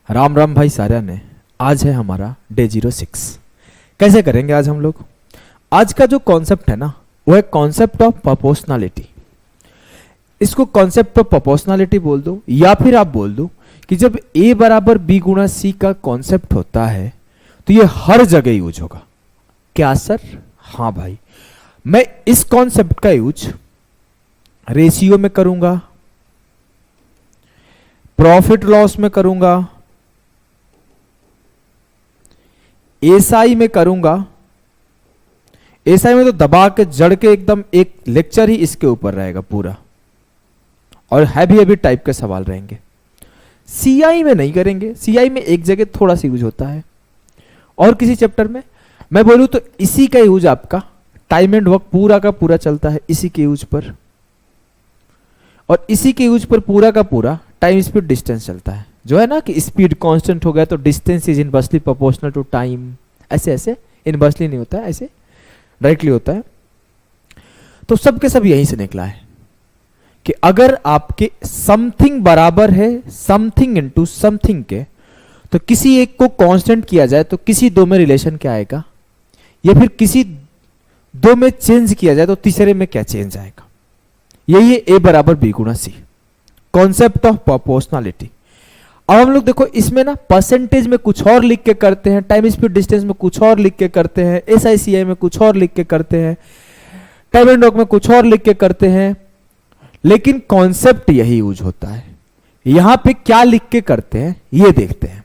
राम राम भाई सारा ने। आज है हमारा डे 06। कैसे करेंगे आज हम लोग? आज का जो कॉन्सेप्ट है ना, वो है कॉन्सेप्ट ऑफ प्रोपोर्शनलिटी। इसको कॉन्सेप्ट ऑफ प्रोपोर्शनलिटी बोल दो, या फिर आप बोल दो कि जब a बराबर b गुणा c का कॉन्सेप्ट होता है तो ये हर जगह यूज होगा। क्या सर? हाँ भाई, मैं इस कॉन्सेप्ट का यूज रेशियो में करूंगा, प्रॉफिट लॉस में करूंगा, एसआई में करूंगा। एसआई में तो दबा के जड़ के एकदम एक लेक्चर ही इसके ऊपर रहेगा पूरा, और हैवी हैवी टाइप के सवाल रहेंगे। सीआई में नहीं करेंगे, सीआई में एक जगह थोड़ा सा यूज होता है, और किसी चैप्टर में मैं बोलूं तो इसी का यूज आपका टाइम एंड वर्क पूरा का पूरा चलता है इसी के यूज पर, और इसी के यूज पर पूरा का पूरा टाइम स्पीड डिस्टेंस चलता है। जो है ना कि स्पीड कांस्टेंट हो गया तो distance is inversely proportional to time, ऐसे ऐसे इनवर्सली नहीं होता है, ऐसे डायरेक्टली होता है। तो सब के सब यहीं से निकला है कि अगर आपके समथिंग बराबर है समथिंग इनटू समथिंग के, तो किसी एक को कांस्टेंट किया जाए तो किसी दो में रिलेशन क्या आएगा, या फिर किसी दो में चेंज किया जाए तो तीसरे में क्या चेंज आएगा। यही है a बराबर b गुणा c, कॉन्सेप्ट ऑफ प्रोपोर्शनलिटी। अब हम लोग देखो इसमें ना परसेंटेज में कुछ और लिख के करते हैं, टाइम स्पीड डिस्टेंस में कुछ और लिख के करते हैं, एसआईसीआई में कुछ और लिख के करते हैं, टाइम एंड वर्क में कुछ और लिख के करते हैं, लेकिन कॉन्सेप्ट यही यूज होता है। यहां पे क्या लिख के करते हैं ये देखते हैं।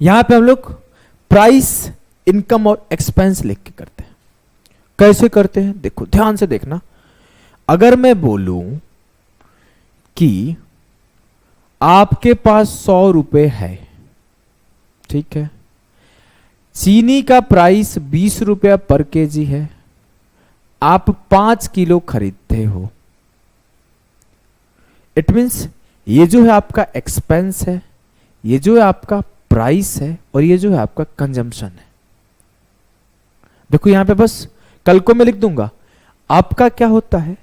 यहां पे हम लोग प्राइस, इनकम और एक्सपेंस लिख के करते हैं। कैसे करते हैं देखो, ध्यान से देखना। अगर मैं बोलूं कि आपके पास 100 रुपए है, ठीक है, चीनी का प्राइस 20 रुपया पर केजी है, आप 5 किलो खरीदते हो। इट मीन्स ये जो है आपका एक्सपेंस है, ये जो है आपका प्राइस है, और ये जो है आपका कंजम्पशन है। देखो यहां पे बस कल को मैं लिख दूंगा, आपका क्या होता है,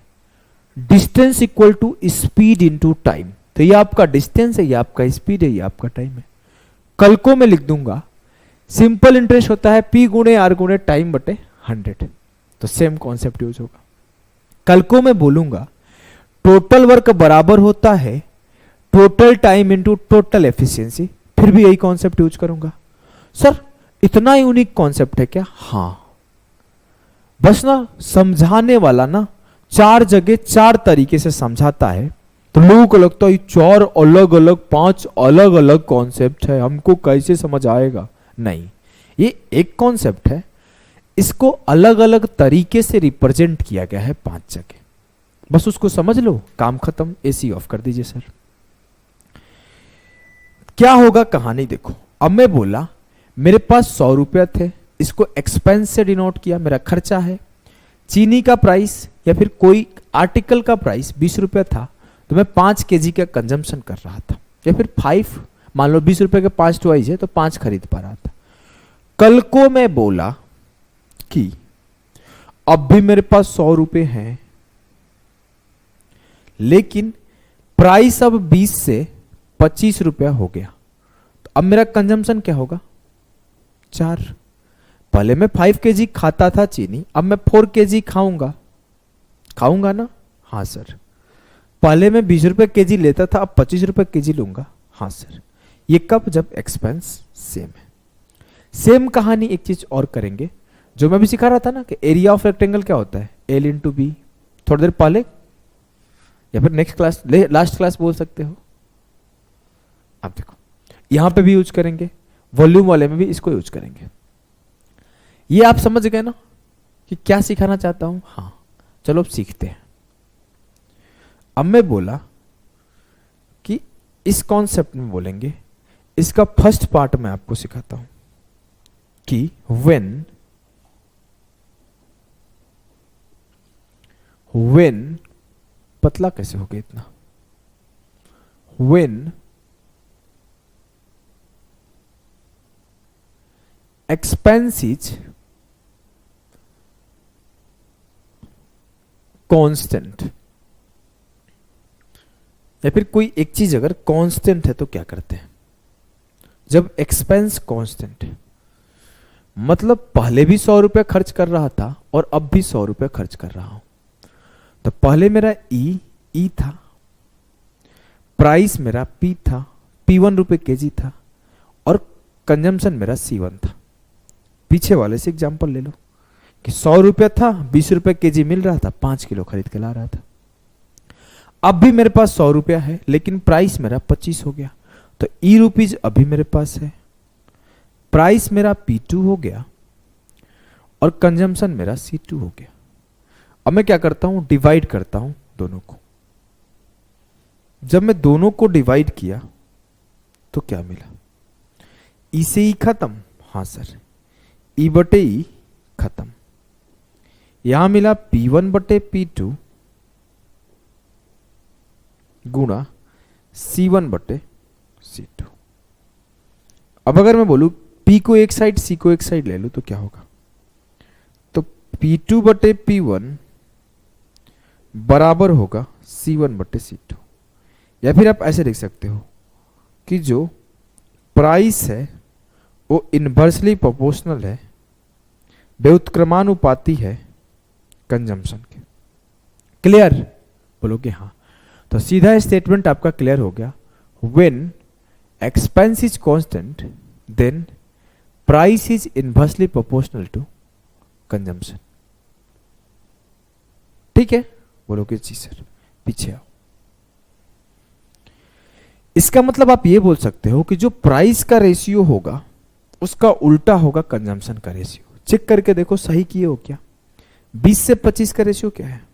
distance equal to speed into time. तो ये आपका डिस्टेंस है, ये आपका स्पीड है, ये आपका टाइम है। कल को मैं लिख दूंगा सिंपल इंटरेस्ट होता है P गुणे आर गुणे टाइम बटे 100। तो सेम कॉन्सेप्ट यूज होगा। कल को मैं बोलूंगा टोटल वर्क बराबर होता है total time into total efficiency, फिर भी यही कॉन्सेप्ट यूज करूंगा। सर इतना यूनिक कॉन्सेप्ट है क्या? हाँ, बस ना समझाने वाला ना 4 जगह 4 तरीके से समझाता है, तो लोगों को लगता है 4 अलग अलग 5 अलग अलग कॉन्सेप्ट है, हमको कैसे समझ आएगा। नहीं, ये एक कॉन्सेप्ट है, इसको अलग अलग तरीके से रिप्रेजेंट किया गया है 5 जगह। बस उसको समझ लो, काम खत्म, एसी ऑफ कर दीजिए सर। क्या होगा कहानी देखो। अब मैं बोला मेरे पास 100 रुपया थे, इसको एक्सपेंस से डिनोट किया, मेरा खर्चा है। चीनी का प्राइस या फिर कोई आर्टिकल का प्राइस 20 रुपया था, तो मैं 5 केजी का कंजम्पशन कर रहा था, या फिर 5, मान लो 20 रुपए के 5 टॉयज है तो 5 खरीद पा रहा था। कल को मैं बोला कि अब भी मेरे पास 100 रुपए हैं, लेकिन प्राइस अब 20 से 25 रुपया हो गया, तो अब मेरा कंजम्पशन क्या होगा? 4। पहले मैं 5 केजी खाता था चीनी, अब मैं 4 केजी खाऊंगा ना? हाँ सर। पहले मैं 20 रुपए केजी लेता था, अब 25 रुपए केजी लूंगा। हाँ सर। ये कब? जब एक्सपेंस सेम है। सेम कहानी एक चीज और करेंगे, जो मैं भी सिखा रहा था ना कि एरिया ऑफ रेक्टेंगल क्या होता है, L इंटू बी। थोड़ी देर पहले या फिर नेक्स्ट क्लास, लास्ट क्लास बोल सकते हो। अब देखो यहां पे भी यूज करेंगे, वॉल्यूम वाले में भी इसको यूज करेंगे। ये आप समझ गए ना कि क्या सिखाना चाहता हूं? हाँ, चलो अब सीखते हैं। अब मैं बोला कि इस कॉन्सेप्ट में बोलेंगे, इसका फर्स्ट पार्ट मैं आपको सिखाता हूं कि व्हेन पतला कैसे हो गया इतना, व्हेन एक्सपेंस इज कांस्टेंट, या फिर कोई एक चीज अगर कांस्टेंट है तो क्या करते हैं? जब एक्सपेंस कांस्टेंट है, मतलब पहले भी 100 रुपये खर्च कर रहा था और अब भी 100 रुपये खर्च कर रहा हूं, तो पहले मेरा ई था, प्राइस मेरा पी था, P1 रुपये केजी था, और कंजम्पशन मेरा C1 था। पीछे वाले से एग्जांपल ले लो कि 100 रुपया था, 20 रुपये केजी मिल रहा था, 5 किलो खरीद के ला रहा था। अब भी मेरे पास 100 रुपया है, लेकिन प्राइस मेरा 25 हो गया, तो ई रुपीज अभी मेरे पास है, प्राइस मेरा P2 हो गया और कंजम्पशन मेरा C2 हो गया। अब मैं क्या करता हूं, डिवाइड करता हूं दोनों को। जब मैं दोनों को डिवाइड किया तो क्या मिला, ई से ई खत्म, हाँ सर, ई बटे ई खत्म, यहां मिला P1 बटे P2 गुणा C1 बटे C2। अब अगर मैं बोलूं P को एक साइड, C को एक साइड ले लो तो क्या होगा, तो P2 बटे P1 बराबर होगा C1 बटे C2। या फिर आप ऐसे लिख सकते हो कि जो प्राइस है वो इनवर्सली प्रोपोर्शनल है, व्युत्क्रमानुपाती है कंजम्पशन के। क्लियर, बोलोगे हाँ, तो सीधा स्टेटमेंट आपका क्लियर हो गया। When expense is constant then price is inversely proportional to consumption. ठीक है, बोलोगे जी सर, पीछे आओ। इसका मतलब आप ये बोल सकते हो कि जो प्राइस का रेशियो होगा उसका उल्टा होगा कंजम्पशन का रेशियो। चेक करके देखो सही किए हो क्या। 20 से 25 का रेशियो क्या है,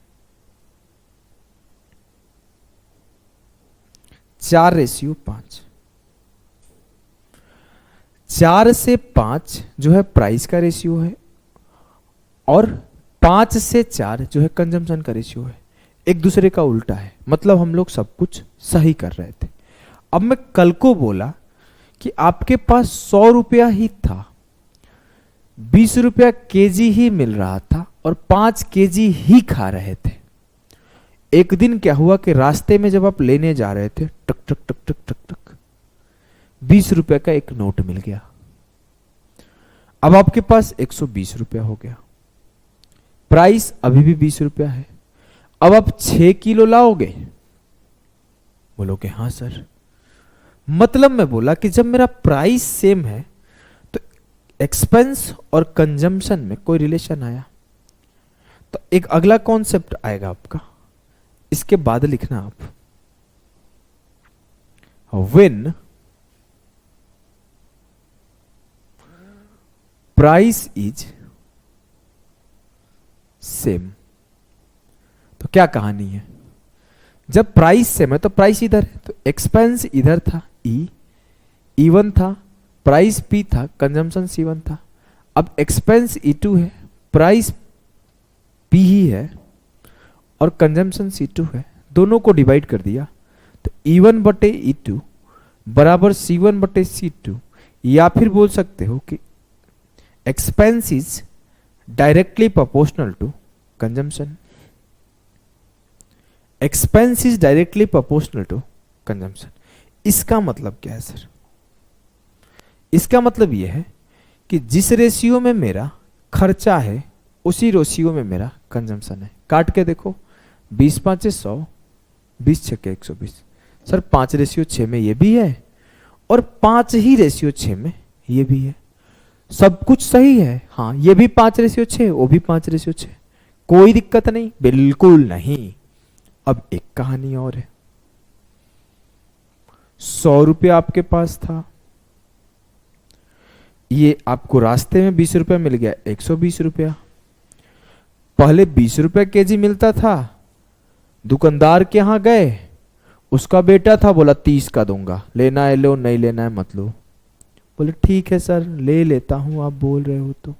4:5। 4 से 5 जो है प्राइस का रेशियो है, और 5 से 4 जो है कंजम्पशन का रेशियो है। एक दूसरे का उल्टा है, मतलब हम लोग सब कुछ सही कर रहे थे। अब मैं कल को बोला कि आपके पास 100 रुपया ही था, 20 रुपया केजी ही मिल रहा था और 5 केजी ही खा रहे थे। एक दिन क्या हुआ कि रास्ते में जब आप लेने जा रहे थे, टक टक टक टक टक टक 20 रुपए का एक नोट मिल गया। अब आपके पास 120 रुपया हो गया, प्राइस अभी भी 20 रुपया है। अब आप 6 किलो लाओगे, बोलोगे हाँ सर। मतलब मैं बोला कि जब मेरा प्राइस सेम है तो एक्सपेंस और कंजम्पशन में कोई रिलेशन आया। तो एक अगला कॉन्सेप्ट आएगा आपका, इसके बाद लिखना आप, व्हेन प्राइस इज सेम। तो क्या कहानी है, जब प्राइस सेम है तो प्राइस इधर है, तो एक्सपेंस इधर था E1 था, प्राइस P था, कंजम्पशन C1 था। अब एक्सपेंस E2 है, प्राइस P ही है और कंजम्पशन C2 है। दोनों को डिवाइड कर दिया तो E1 बटे E2 बराबर C1 बटे C2। या फिर बोल सकते हो कि expense is directly proportional to consumption. Expense is directly proportional to consumption. इसका मतलब क्या है सर, इसका मतलब यह है कि जिस रेशियो में मेरा खर्चा है उसी रेशियो में मेरा कंजम्पशन है। काट के देखो, 20 5 100, 20 6 120। सर 5:6 में ये भी है और 5 ही रेशियो 6 में ये भी है, सब कुछ सही है। हाँ, ये भी 5:6, वो भी 5:6, कोई दिक्कत नहीं, बिल्कुल नहीं। अब एक कहानी और है, 100 रुपया आपके पास था, ये आपको रास्ते में 20 रुपया मिल गया, 120 रुपया। पहले 20 रुपया केजी मिलता था, दुकानदार के यहां गए, उसका बेटा था, बोला 30 का दूंगा, लेना है लो, नहीं लेना है मत लो। बोले ठीक है सर, ले लेता हूं, आप बोल रहे हो तो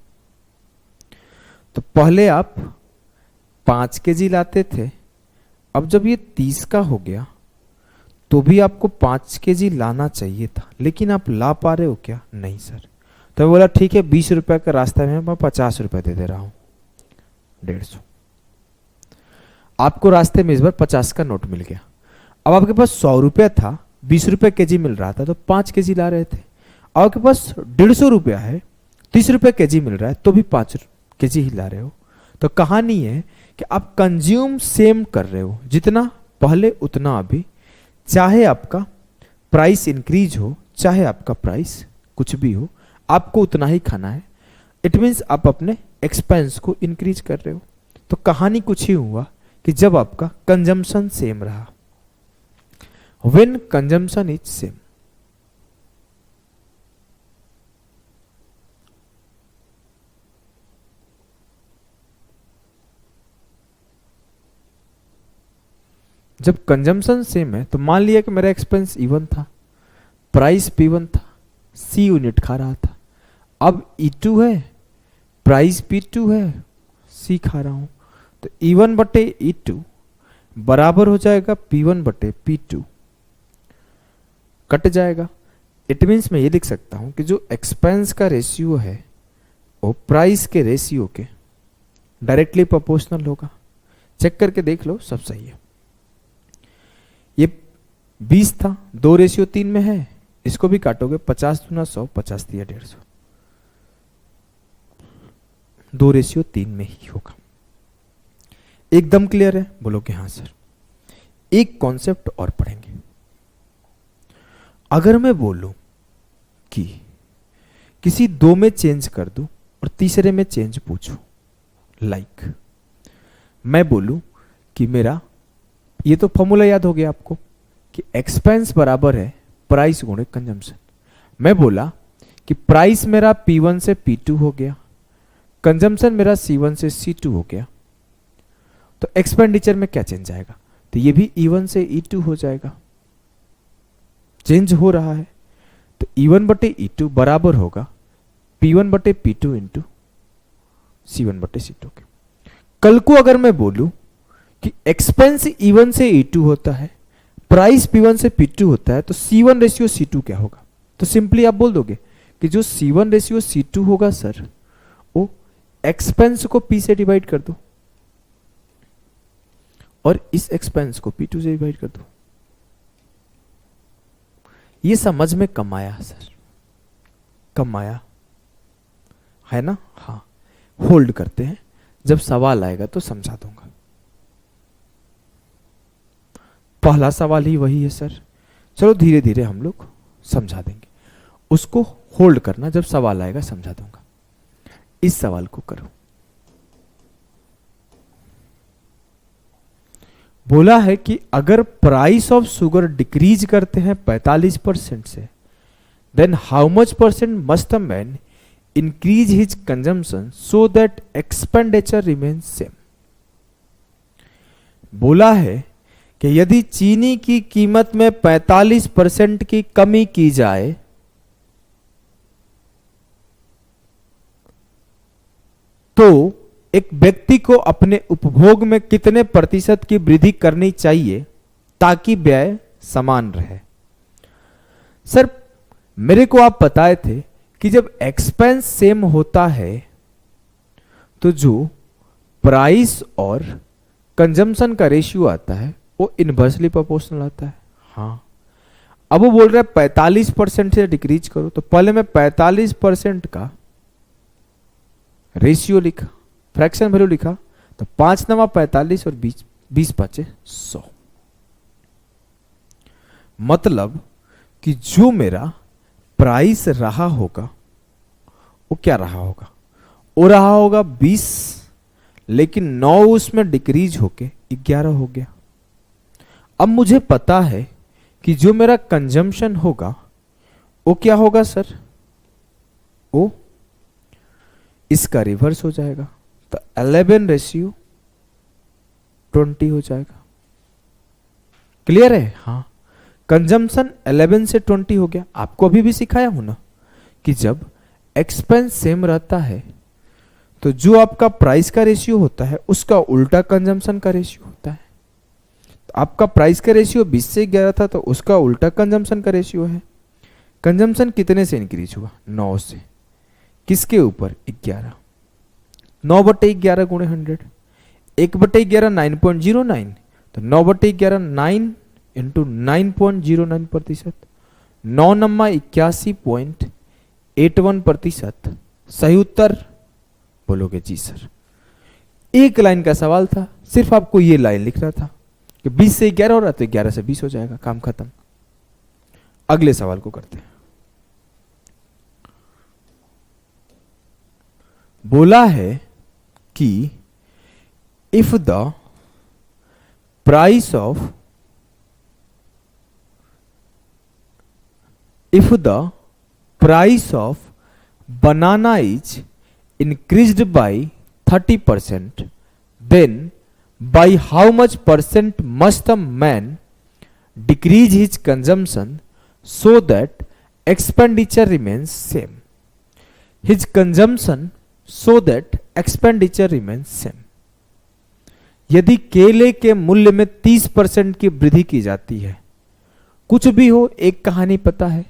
पहले आप 5 केजी लाते थे, अब जब ये 30 का हो गया तो भी आपको 5 केजी लाना चाहिए था, लेकिन आप ला पा रहे हो क्या, नहीं सर। तो बोला ठीक है, 20 रुपए का रास्ता में मैं 50 रुपए दे दे रहा हूं, 150। आपको रास्ते में इस बार 50 का नोट मिल गया। अब आपके पास 100 रुपया था, 20 रुपए केजी मिल रहा था, तो 5 केजी ला रहे थे। आपके पास 150 रुपया है, 30 रुपये केजी मिल रहा है, तो भी 5 केजी ही ला रहे हो। तो कहानी है कि आप कंज्यूम सेम कर रहे हो, जितना पहले उतना अभी, चाहे आपका प्राइस इंक्रीज हो चाहे आपका प्राइस कुछ भी हो, आपको उतना ही खाना है। इट मीन्स आप अपने एक्सपेंस को इंक्रीज कर रहे हो। तो कहानी कुछ ही हुआ कि जब आपका कंजम्पशन सेम रहा, व्हेन कंजम्पशन इज सेम। जब कंजम्पशन सेम है तो मान लिया कि मेरा एक्सपेंस इवन था, प्राइस P1 था, C यूनिट खा रहा था। अब E2 है, प्राइस P2 है, C खा रहा हूं, तो E1 बटे E2 बराबर हो जाएगा P1 बटे P2, कट जाएगा। इट मीन्स मैं ये लिख सकता हूं कि जो एक्सपेंस का रेशियो है वो प्राइस के रेशियो के डायरेक्टली प्रोपोर्शनल होगा। चेक करके देख लो, सब सही है। ये 20 था, 2:3 में है, इसको भी काटोगे, 50 दूना 100, 50 दिया 150, 2:3 में ही होगा। एकदम क्लियर है? बोलो कि हाँ सर। एक कॉन्सेप्ट और पढ़ेंगे। अगर मैं बोलूं कि किसी 2 में चेंज कर दूं और तीसरे में चेंज पूछूं, लाइक मैं बोलूं कि मेरा, ये तो फॉर्मूला याद हो गया आपको कि एक्सपेंस बराबर है प्राइस गुणे कंजम्पशन। मैं बोला कि प्राइस मेरा P1 से P2 हो गया, कंजम्पशन मेरा C1 से C2 हो गया, तो एक्सपेंडिचर में क्या चेंज आएगा? तो ये भी E1 से E2 हो जाएगा, चेंज हो रहा है। तो E1 बटे E2 बराबर होगा P1 बटे P2 इंटू C1 बटे C2 के। कल को अगर मैं बोलूं कि एक्सपेंस E1 से E2 होता है, प्राइस P1 से P2 होता है, तो C1 रेशियो C2 क्या होगा? तो सिंपली आप बोल दोगे कि जो C1 रेशियो C2 होगा सर, वो एक्सपेंस को P से डिवाइड कर दो और इस एक्सपेंस को P2 से डिवाइड कर दो। ये समझ में कम आया सर? कम आया है ना? हाँ, होल्ड करते हैं, जब सवाल आएगा तो समझा दूंगा। पहला सवाल ही वही है सर, चलो धीरे धीरे हम लोग समझा देंगे, उसको होल्ड करना, जब सवाल आएगा समझा दूंगा। इस सवाल को करो। बोला है कि अगर प्राइस ऑफ शुगर डिक्रीज करते हैं 45% से, then how much percent must a man increase his consumption so that expenditure remains same. बोला है कि यदि चीनी की कीमत में 45% की कमी की जाए तो एक व्यक्ति को अपने उपभोग में कितने प्रतिशत की वृद्धि करनी चाहिए ताकि व्यय समान रहे? सर मेरे को आप बताए थे कि जब एक्सपेंस सेम होता है तो जो प्राइस और कंजम्पशन का रेशियो आता है वो इनवर्सली प्रोपोर्शनल आता है। हाँ, अब वो बोल रहा है 45% से डिक्रीज करो, तो पहले मैं 45% का रेशियो लिखा, फ्रैक्शन वैल्यू लिखा, तो 5 9 45 और 20 5 100। मतलब कि जो मेरा प्राइस रहा होगा वो क्या रहा होगा? वो रहा होगा 20, लेकिन 9 उसमें डिक्रीज होके 11 हो गया। अब मुझे पता है कि जो मेरा कंजम्पशन होगा वो क्या होगा सर? वो इसका रिवर्स हो जाएगा, तो 11:20 हो जाएगा। क्लियर है? हाँ, कंजम्पशन 11 से 20 हो गया। आपको अभी भी सिखाया हूं ना कि जब एक्सपेंस सेम रहता है तो जो आपका प्राइस का रेशियो होता है उसका उल्टा कंजम्पशन का रेशियो होता है। तो आपका प्राइस का रेशियो 20 से 11 था, तो उसका उल्टा कंजम्पशन का रेशियो है। कंजम्पशन कितने से इंक्रीज हुआ? 9 से। किसके ऊपर? 11। 9 बटे 11 गुणे 100, 1 बटे 11 9.09, तो 9 बटे 11 9 इंटू 9.09%, 9 नमा 81.81 81%। सही उत्तर बोलोगे जी सर। एक लाइन का सवाल था, सिर्फ आपको ये लाइन लिखना था कि 20 से 11 हो रहा तो 11 से 20 हो जाएगा, काम खत्म। अगले सवाल को करते हैं। बोला है कि if the price of banana is increased by 30%, then by how much percent must a man decrease his consumption so that expenditure remains same? His consumption so that expenditure remains same. यदि केले के मूल्य में 30% की वृद्धि की जाती है, कुछ भी हो, एक कहानी पता है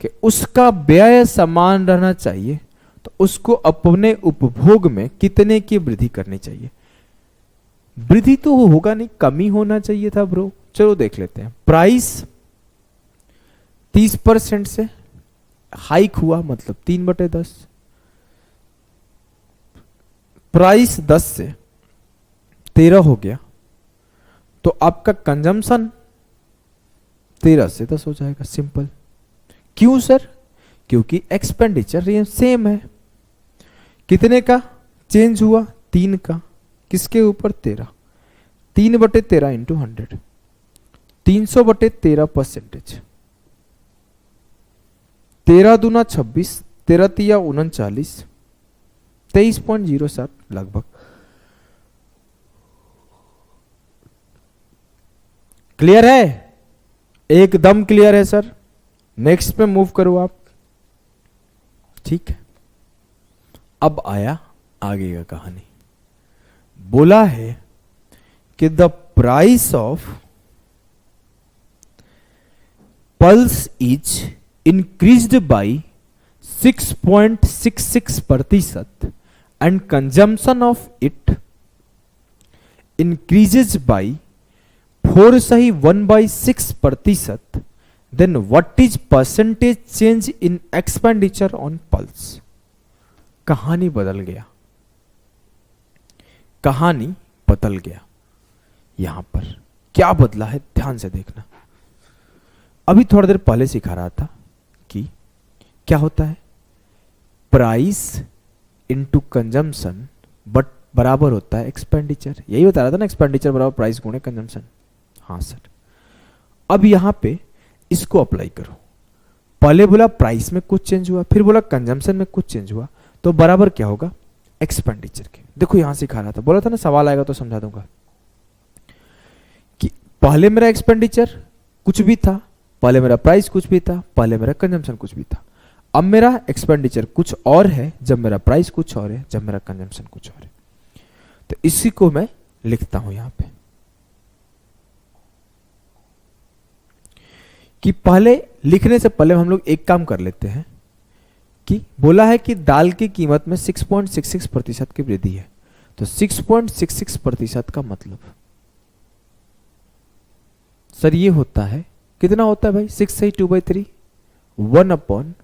कि उसका व्यय समान रहना चाहिए, तो उसको अपने उपभोग में कितने की वृद्धि करनी चाहिए? वृद्धि तो होगा नहीं, कमी होना चाहिए था ब्रो। चलो देख लेते हैं। प्राइस 30% से हाइक हुआ, मतलब 3/10। प्राइस 10 से 13 हो गया, तो आपका कंजम्पशन 13 से 10 हो जाएगा, सिंपल। क्यों सर? क्योंकि एक्सपेंडिचर सेम है। कितने का चेंज हुआ? 3 का। किसके ऊपर? 13। 3/13 इंटू 100, 300/13%। 13 दूना 26, 13 तिया 39, 23.07 लगभग। क्लियर है? एकदम क्लियर है सर। नेक्स्ट पे मूव करो आप। ठीक है, अब आया आगे का कहानी। बोला है कि the price of pulse is increased by 6.66% and consumption of it increases by 4 सही 1/6%, then what is percentage change in expenditure on pulse? कहानी बदल गया, कहानी बदल गया। यहां पर क्या बदला है, ध्यान से देखना। अभी थोड़ी देर पहले सिखा रहा था कि क्या होता है, प्राइस इनटू कंजम्पशन बट बराबर होता है एक्सपेंडिचर। यही बता रहा था ना, एक्सपेंडिचर बराबर प्राइस गुणे कंजम्पशन। हाँ सर। अब यहां पे इसको अप्लाई करो। पहले बोला प्राइस में कुछ चेंज हुआ, फिर बोला कंजम्पशन में कुछ चेंज हुआ, तो बराबर क्या होगा? एक्सपेंडिचर के। देखो यहां सिखा रहा था, बोला था ना सवाल आएगा तो समझा दूंगा कि पहले मेरा एक्सपेंडिचर कुछ भी था, पहले मेरा प्राइस कुछ भी था, पहले मेरा कंजम्पशन कुछ भी था। अब मेरा एक्सपेंडिचर कुछ और है जब मेरा प्राइस कुछ और है, जब मेरा कंजम्पशन कुछ और है। तो इसी को मैं लिखता हूं यहां पे कि पहले लिखने से पहले हम लोग एक काम कर लेते हैं कि बोला है कि दाल की कीमत में 6.66% की वृद्धि है, तो 6.66% का मतलब सर ये होता है, कितना होता है भाई? 6 से 2/3, 1/15।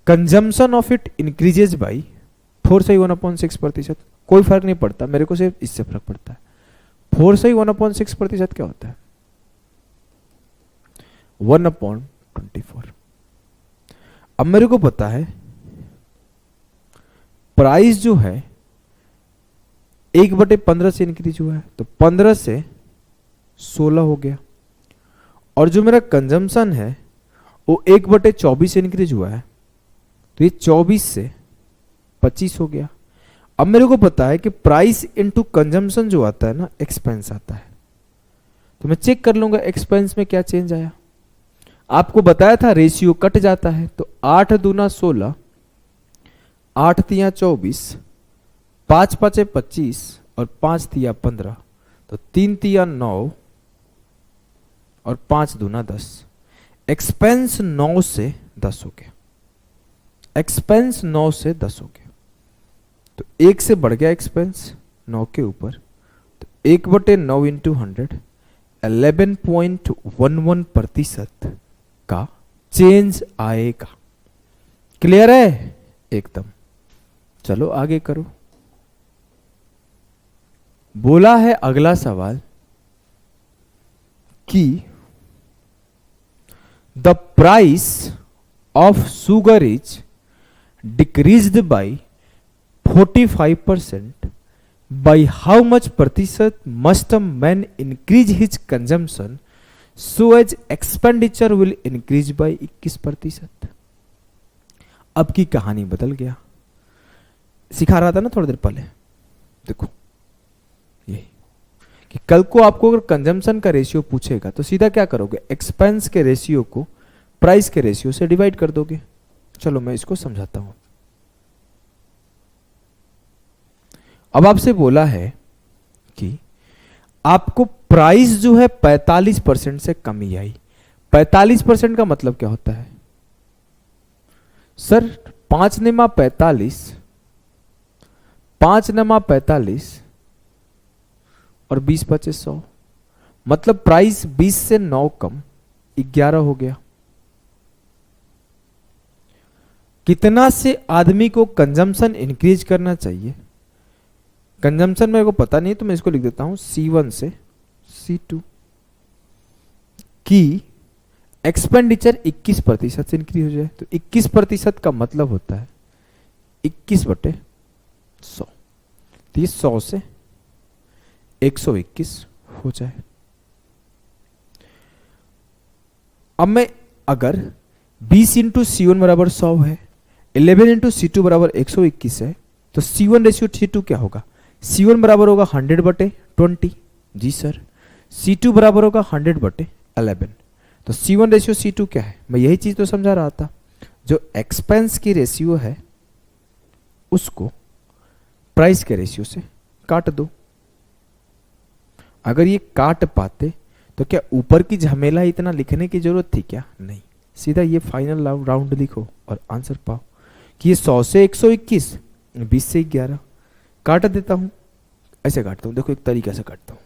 Consumption of it increases by 4 से 1/6%। कोई फर्क नहीं पड़ता मेरे को, सिर्फ इससे फर्क पड़ता है। 4 से 1/6% क्या होता है? 1/24। अब मेरे को पता है प्राइस जो है 1/15 से इंक्रीज हुआ है, तो 15 से 16 हो गया। और जो मेरा कंजम्पशन है वो 1/24 से इंक्रीज हुआ है, तो ये 24 से 25 हो गया। अब मेरे को पता है कि प्राइस इनटू कंजम्पशन जो आता है ना, एक्सपेंस आता है, तो मैं चेक कर लूंगा एक्सपेंस में क्या चेंज आया। आपको बताया था रेशियो कट जाता है, तो 8 दूना 16, 8 तिया 24, 5 5 25 और 5 तिया 15, तो 3 तिया 9 और 5 दूना 10। एक्सपेंस 9 से 10 हो गया, एक्सपेंस 9 से 10 हो गया, तो 1 से बढ़ गया एक्सपेंस 9 के ऊपर, तो 1/9 इंटू 100 11.11% का चेंज आएगा। क्लियर है एकदम। चलो आगे करो। बोला है अगला सवाल कि the price of sugar is decreased by 45%, by how much प्रतिशत must a man increase his consumption so as expenditure will increase by 21%। अब की कहानी बदल गया। सिखा रहा था ना थोड़ी देर पहले, देखो यही कि कल को आपको अगर कंजम्पशन का रेशियो पूछेगा तो सीधा क्या करोगे, एक्सपेंस के रेशियो को प्राइस के रेशियो से डिवाइड कर दोगे। चलो मैं इसको समझाता हूं। अब आपसे बोला है कि आपको प्राइस जो है 45% से कमी आई। 45% का मतलब क्या होता है सर? 5 निमा 45, 5 निमा 45 और 20 25 100, मतलब प्राइस 20 से 9 कम 11 हो गया। कितना से आदमी को कंजम्पशन इंक्रीज करना चाहिए? कंजम्पशन मेरे को पता नहीं तो मैं इसको लिख देता हूं C1 से C2 की एक्सपेंडिचर 21% से इंक्रीज हो जाए। तो 21% का मतलब होता है 21/100, तो ये 100 से 121 हो जाए। अब मैं अगर 20 इंटू C1 बराबर 100 है, 11 इंटू C2 बराबर 121 है, तो C1 रेशियो C2 क्या होगा? C1 बराबर होगा 100/20। जी सर। C2 बराबर होगा 100/11। तो C1 रेशियो C2 क्या है? मैं यही चीज तो समझा रहा था। जो एक्सपेंस की रेशियो है उसको प्राइस के रेशियो से काट दो। अगर ये काट पाते तो क्या ऊपर की झमेला इतना लिखने की जरूरत थी क्या? नहीं, सीधा ये फाइनल राउंड लिखो और आंसर पाओ कि ये 100 से 121, 20 से 11 काट देता हूं। ऐसे काटता हूं, देखो एक तरीका से काटता हूं।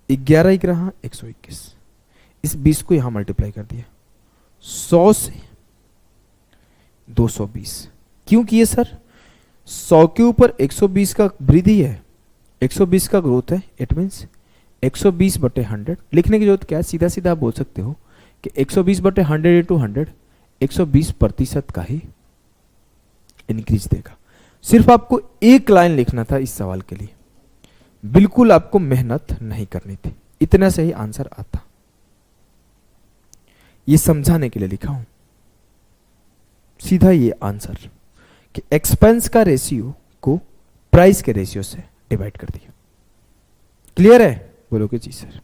11 एक रहा 121, इस 20 को यहां मल्टीप्लाई कर दिया, 100 से 220। क्यों किए सर? 100 के ऊपर 120 का वृद्धि है, 120 का ग्रोथ है, इट मीन्स 120/100। लिखने की जरूरत क्या है, सीधा सीधा आप बोल सकते हो कि 120/100 इंटू 100 120% का ही इंक्रीज देगा। सिर्फ आपको एक लाइन लिखना था इस सवाल के लिए, बिल्कुल आपको मेहनत नहीं करनी थी, इतना से ही आंसर आता। ये समझाने के लिए लिखा हूं, सीधा ये आंसर कि एक्सपेंस का रेशियो को प्राइस के रेशियो से डिवाइड कर दिया। क्लियर है? बोलोगे जी सर।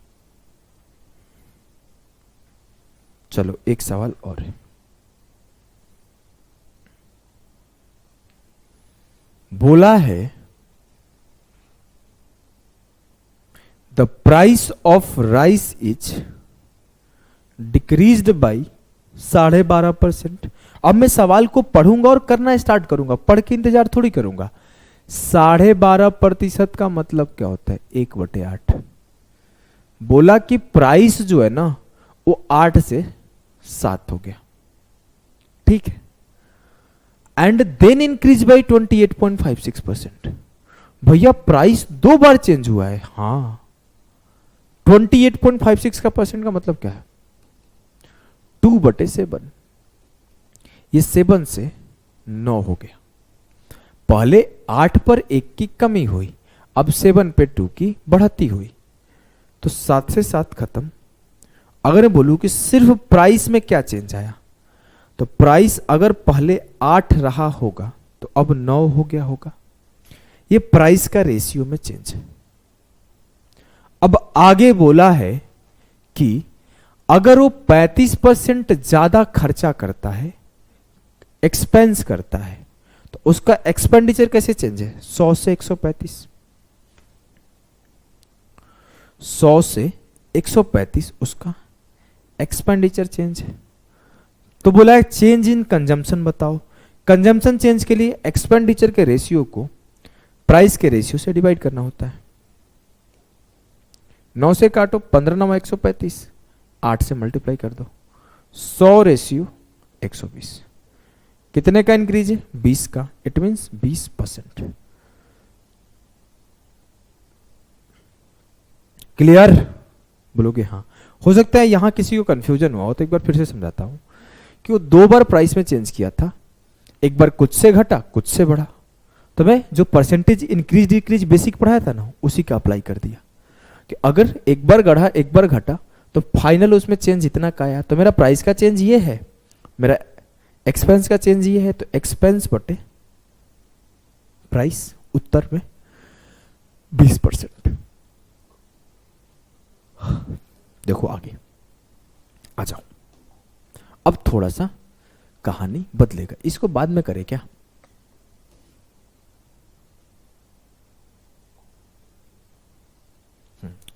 चलो एक सवाल और है। बोला है the price of rice is decreased by 12.5%। अब मैं सवाल को पढ़ूंगा और करना स्टार्ट करूंगा, पढ़ के इंतजार थोड़ी करूंगा। 12.5% का मतलब क्या होता है? 1/8। बोला कि प्राइस जो है ना वो 8 से 7 हो गया, ठीक है, एंड देन इंक्रीज बाई 28.56%। भैया प्राइस 2 बार चेंज हुआ है। हाँ, 28.56 का परसेंट का मतलब क्या है? 2/7। ये 7 से 9 हो गया। पहले 8 पर 1 की कमी हुई, अब 7 पे 2 की बढ़ती हुई, तो 7 से 7 खत्म। अगर मैं बोलूं कि सिर्फ प्राइस में क्या चेंज आया, तो प्राइस अगर पहले 8 रहा होगा तो अब 9 हो गया होगा। ये प्राइस का रेशियो में चेंज है। अब आगे बोला है कि अगर वो 35% ज्यादा खर्चा करता है, एक्सपेंस करता है, तो उसका एक्सपेंडिचर कैसे चेंज है? 100 से 135। 100 से 135 उसका एक्सपेंडिचर चेंज है। तो बोला है चेंज इन कंजम्पशन बताओ। कंजम्पशन चेंज के लिए एक्सपेंडिचर के रेशियो को प्राइस के रेशियो से डिवाइड करना होता है। 9 से काटो, 15 9 135, 8 से मल्टीप्लाई कर दो, 100 रेशियो 120। कितने का इंक्रीज है? 20 का। It means 20%। क्लियर? बोलोगे हाँ। हो सकता है यहां किसी को कंफ्यूजन हुआ हो, तो एक बार फिर से समझाता हूं कि वो 2 बार प्राइस में चेंज किया था। एक बार कुछ से घटा, कुछ से बढ़ा, तो मैं जो परसेंटेज इंक्रीज डिक्रीज बेसिक पढ़ाया था ना, उसी का अप्लाई कर दिया कि अगर एक बार बढ़ा एक बार घटा तो फाइनल उसमें चेंज इतना का आया। तो मेरा प्राइस का चेंज ये है, मेरा एक्सपेंस का चेंज ये है, तो एक्सपेंस बटे प्राइस, उत्तर में 20%। देखो आगे आ जाओ। अब थोड़ा सा कहानी बदलेगा, इसको बाद में करें क्या?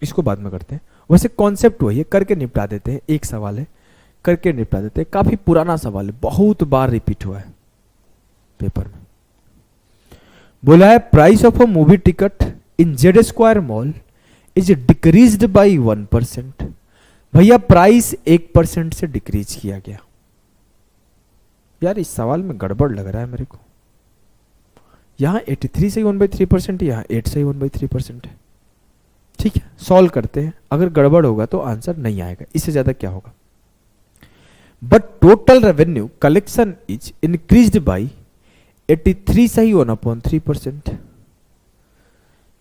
इसको बाद में करते हैं। वैसे कॉन्सेप्ट वही है, करके निपटा देते हैं। एक सवाल है, करके निपटा देते हैं। काफी पुराना सवाल है, बहुत बार रिपीट हुआ है पेपर में। बोला है price of a movie ticket in Z square mall is decreased by 1%। भैया प्राइस 1% से डिक्रीज किया गया। यार इस सवाल में गड़बड़ लग रहा है मेरे को। यहां 83 से 1/3%, यहां 8 से 1/3% है। ठीक है, सॉल्व करते हैं। अगर गड़बड़ होगा तो आंसर नहीं आएगा, इससे ज्यादा क्या होगा। But total revenue collection is increased by 83 सही 1/3%,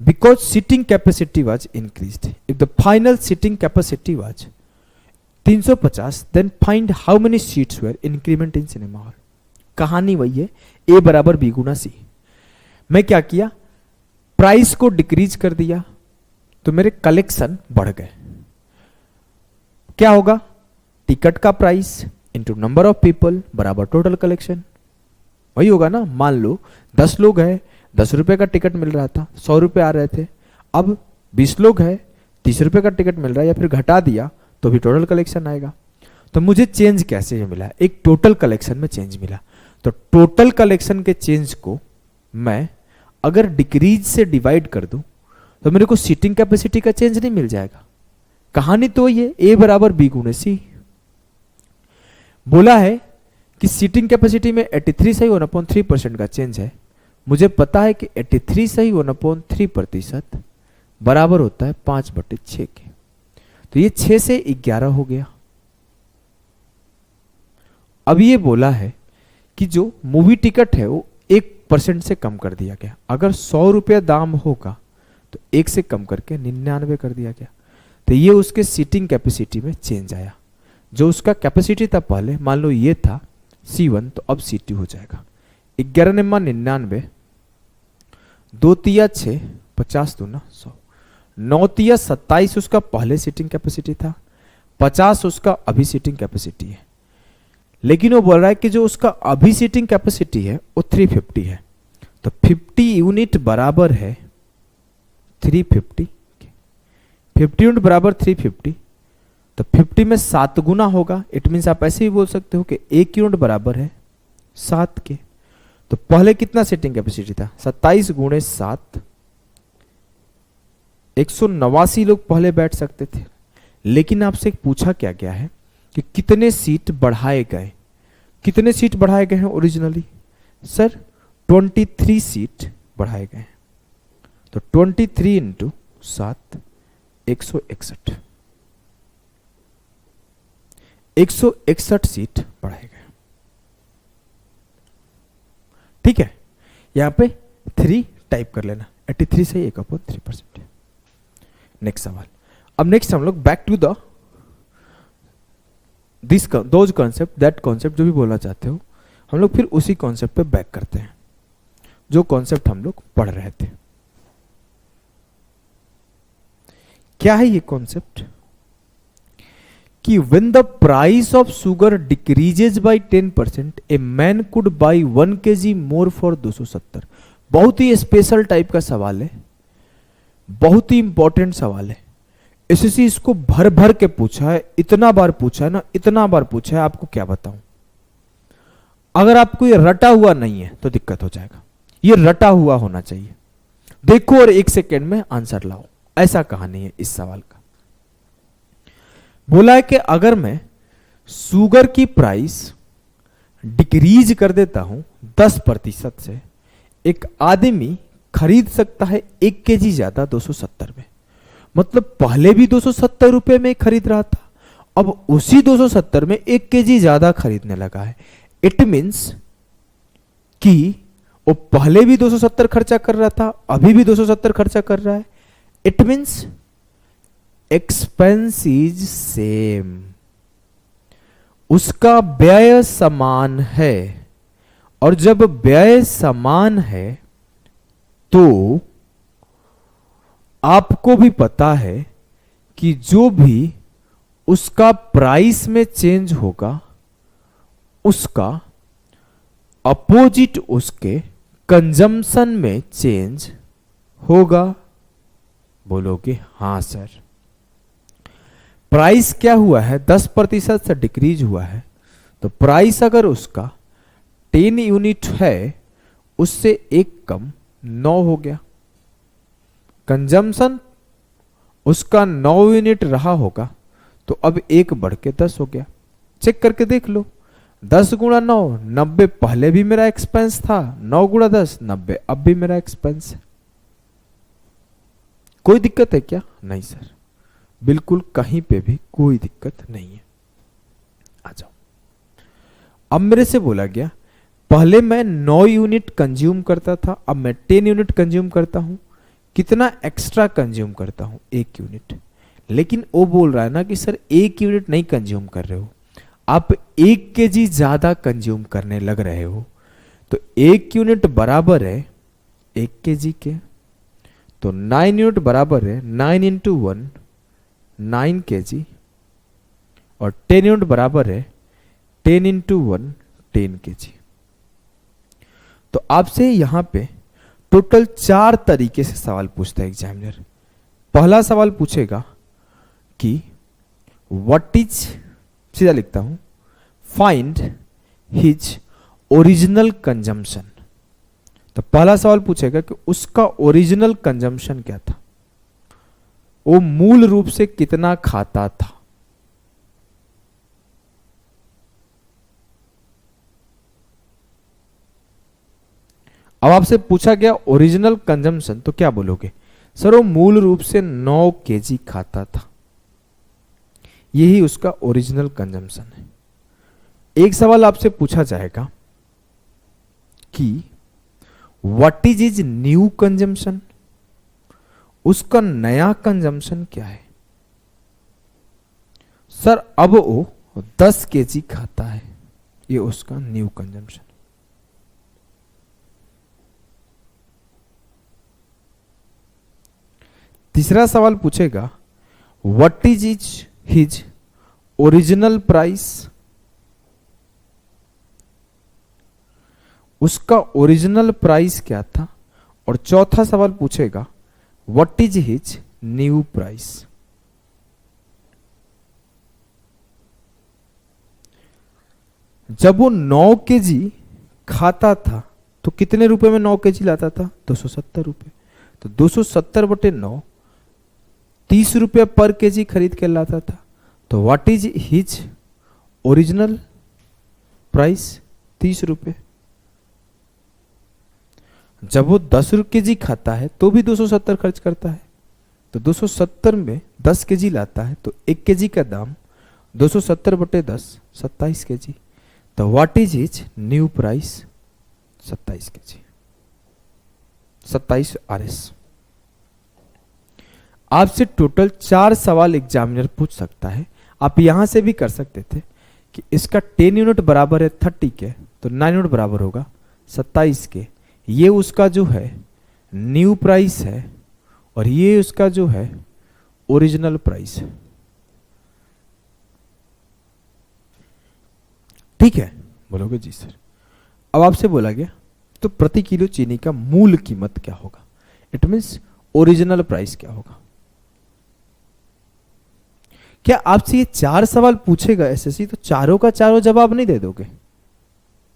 because seating capacity was increased. If the final seating capacity was 350, then find how many seats were increment in cinema hall. कहानी वही है, A बराबर B गुना C। मैं क्या किया, price को decrease कर दिया तो मेरे कलेक्शन बढ़ गए। क्या होगा, टिकट का price into number of people बराबर टोटल कलेक्शन, वही होगा ना। मान लो 10 लोग हैं, 10 रुपए का टिकट मिल रहा था, 100 रुपए आ रहे थे। अब 20 लोग हैं, 30 रुपए का टिकट मिल रहा है, या फिर घटा दिया तो भी टोटल कलेक्शन आएगा। तो मुझे चेंज कैसे मिला, एक टोटल कलेक्शन में चेंज मिला। तो टोटल कलेक्शन के चेंज को मैं अगर डिक्रीज से डिवाइड कर दूं तो मेरे को सीटिंग कैपेसिटी का चेंज नहीं मिल जाएगा। कहानी तो ये A बराबर B गुणे C। बोला है कि सीटिंग कैपेसिटी में 83 सही 1/3% का चेंज है। मुझे पता है कि 83 सही 1/3% बराबर होता है 5/6 के। तो ये 6 से 11 हो गया। अब ये बोला है कि जो मूवी टिकट है वो 1% से कम कर दिया गया। अगर 100 रुपया दाम होगा तो 1 से कम करके 99 कर दिया गया। तो ये उसके सीटिंग कैपेसिटी में चेंज आया। जो उसका कैपेसिटी था पहले, मान लो ये था C1, तो अब C2 हो जाएगा। 11 निम्मा 99, 2 तिया 6, 50 दूना 100, 9 तिया 27 उसका पहले सीटिंग कैपेसिटी था, 50 उसका अभी सीटिंग कैपेसिटी है। लेकिन वो बोल रहा है कि जो उसका अभी सीटिंग कैपेसिटी है वो 350 है। तो 50 यूनिट बराबर है 350, 50 यूनिट बराबर 350। तो 50 में 7 गुना होगा। इट मीन्स आप ऐसे ही बोल सकते हो कि 1 यूनिट बराबर है 7 के। तो पहले कितना सीटिंग कैपेसिटी था, 27 गुणे 7, 189 लोग पहले बैठ सकते थे। लेकिन आपसे पूछा क्या गया है कि कितने सीट बढ़ाए गए। कितने सीट बढ़ाए गए हैं ओरिजिनली? सर 23 सीट बढ़ाए गए हैं। तो 23 इंटू 7, 161, 161 सीट बढ़ाए गए। ठीक है, यहां पे 3 टाइप कर लेना, 83 से 1/3%। नेक्स्ट सवाल। अब नेक्स्ट हम लोग back to the those concept, that concept जो भी बोलना चाहते हो, हम लोग फिर उसी कॉन्सेप्ट पे बैक करते हैं जो कॉन्सेप्ट हम लोग पढ़ रहे थे। क्या है ये कॉन्सेप्ट कि when the price of sugar decreases by 10%, a man could buy 1 kg more for 270। बहुत ही स्पेशल टाइप का सवाल है, बहुत ही इंपॉर्टेंट सवाल है। एसएससी इसको भर भर के पूछा है, इतना बार पूछा है ना, इतना बार पूछा है, आपको क्या बताऊं। अगर आपको ये रटा हुआ नहीं है तो दिक्कत हो जाएगा। ये रटा हुआ होना चाहिए। देखो और 1 सेकेंड में आंसर लाओ, ऐसा कहानी है इस सवाल का। बोला है कि अगर मैं शुगर की प्राइस डिक्रीज कर देता हूं 10% से, एक आदमी खरीद सकता है 1 केजी ज्यादा 270 में। मतलब पहले भी 270 रुपए में खरीद रहा था, अब उसी 270 में 1 केजी ज्यादा खरीदने लगा है। इट मीन्स कि वो पहले भी 270 खर्चा कर रहा था, अभी भी 270 खर्चा कर रहा है। It means expense is same, उसका व्यय समान है। और जब व्यय समान है तो आपको भी पता है कि जो भी उसका प्राइस में चेंज होगा उसका अपोजिट उसके कंजम्पशन में चेंज होगा। बोलोगे हाँ सर। प्राइस क्या हुआ है, 10% से डिक्रीज हुआ है, तो प्राइस अगर उसका 10 यूनिट है, उससे 1 कम 9 हो गया। कंजम्पशन उसका 9 यूनिट रहा होगा, तो अब 1 बढ़ के 10 हो गया। चेक करके देख लो, 10 गुणा 9 90, पहले भी मेरा एक्सपेंस था, 9 गुणा 10 90, अब भी मेरा एक्सपेंस है। कोई दिक्कत है क्या? नहीं सर, बिल्कुल कहीं पे भी कोई दिक्कत नहीं है। आ जाओ। अब मेरे से बोला गया पहले मैं 9 यूनिट कंज्यूम करता था, अब मैं 10 यूनिट कंज्यूम करता हूं। कितना एक्स्ट्रा कंज्यूम करता हूं? 1 यूनिट। लेकिन वो बोल रहा है ना कि सर 1 यूनिट नहीं कंज्यूम कर रहे हो, आप 1 केजी ज्यादा कंज्यूम करने लग रहे हो। तो 1 यूनिट बराबर है 1 केजी के, तो 9 यूनिट बराबर है 9 इंटू 1 9 केजी, और 10 यूनिट बराबर है 10 इंटू 1 10 केजी। तो आपसे यहां पे टोटल 4 तरीके से सवाल पूछता है एग्जामिनर। पहला सवाल पूछेगा कि व्हाट इज, सीधा लिखता हूं, फाइंड हिज ओरिजिनल कंजम्पशन। तो पहला सवाल पूछेगा कि उसका ओरिजिनल कंजम्पशन क्या था, वो मूल रूप से कितना खाता था। अब आपसे पूछा गया ओरिजिनल कंजम्पशन, तो क्या बोलोगे? सर वो मूल रूप से 9 केजी खाता था, यही उसका ओरिजिनल कंजम्पशन है। एक सवाल आपसे पूछा जाएगा कि what is is new consumption, उसका नया कंजम्पशन क्या है। सर अब वो 10 केजी खाता है, ये उसका न्यू कंजम्पशन। तीसरा सवाल पूछेगा what is is his original price, उसका ओरिजिनल प्राइस क्या था। और चौथा सवाल पूछेगा what is his new price. जब वो 9 केजी खाता था तो कितने रुपए में 9 केजी लाता था? 270 रुपए। तो 270 बटे 9 30 रुपये पर केजी खरीद के लाता था। तो what is his original price? 30 रुपये। जब वो 10 केजी खाता है तो भी 270 खर्च करता है, तो 270 में 10 केजी लाता है, तो 1 केजी का दाम 270 बटे 10 27 केजी। तो what is his new price? 27 KG, 27 RS। आपसे टोटल 4 सवाल एग्जामिनर पूछ सकता है। आप यहां से भी कर सकते थे कि इसका 10 यूनिट बराबर है 30 के, तो 9 यूनिट बराबर होगा 27 के। ये उसका जो है न्यू प्राइस है और ये उसका जो है ओरिजिनल प्राइस है। ठीक है, बोलोगे जी सर। अब आपसे बोला गया तो प्रति किलो चीनी का मूल कीमत क्या होगा, इट मीन्स ओरिजिनल प्राइस क्या होगा। क्या आपसे ये 4 सवाल पूछेगा एसएससी तो चारों का चारों जवाब नहीं दे दोगे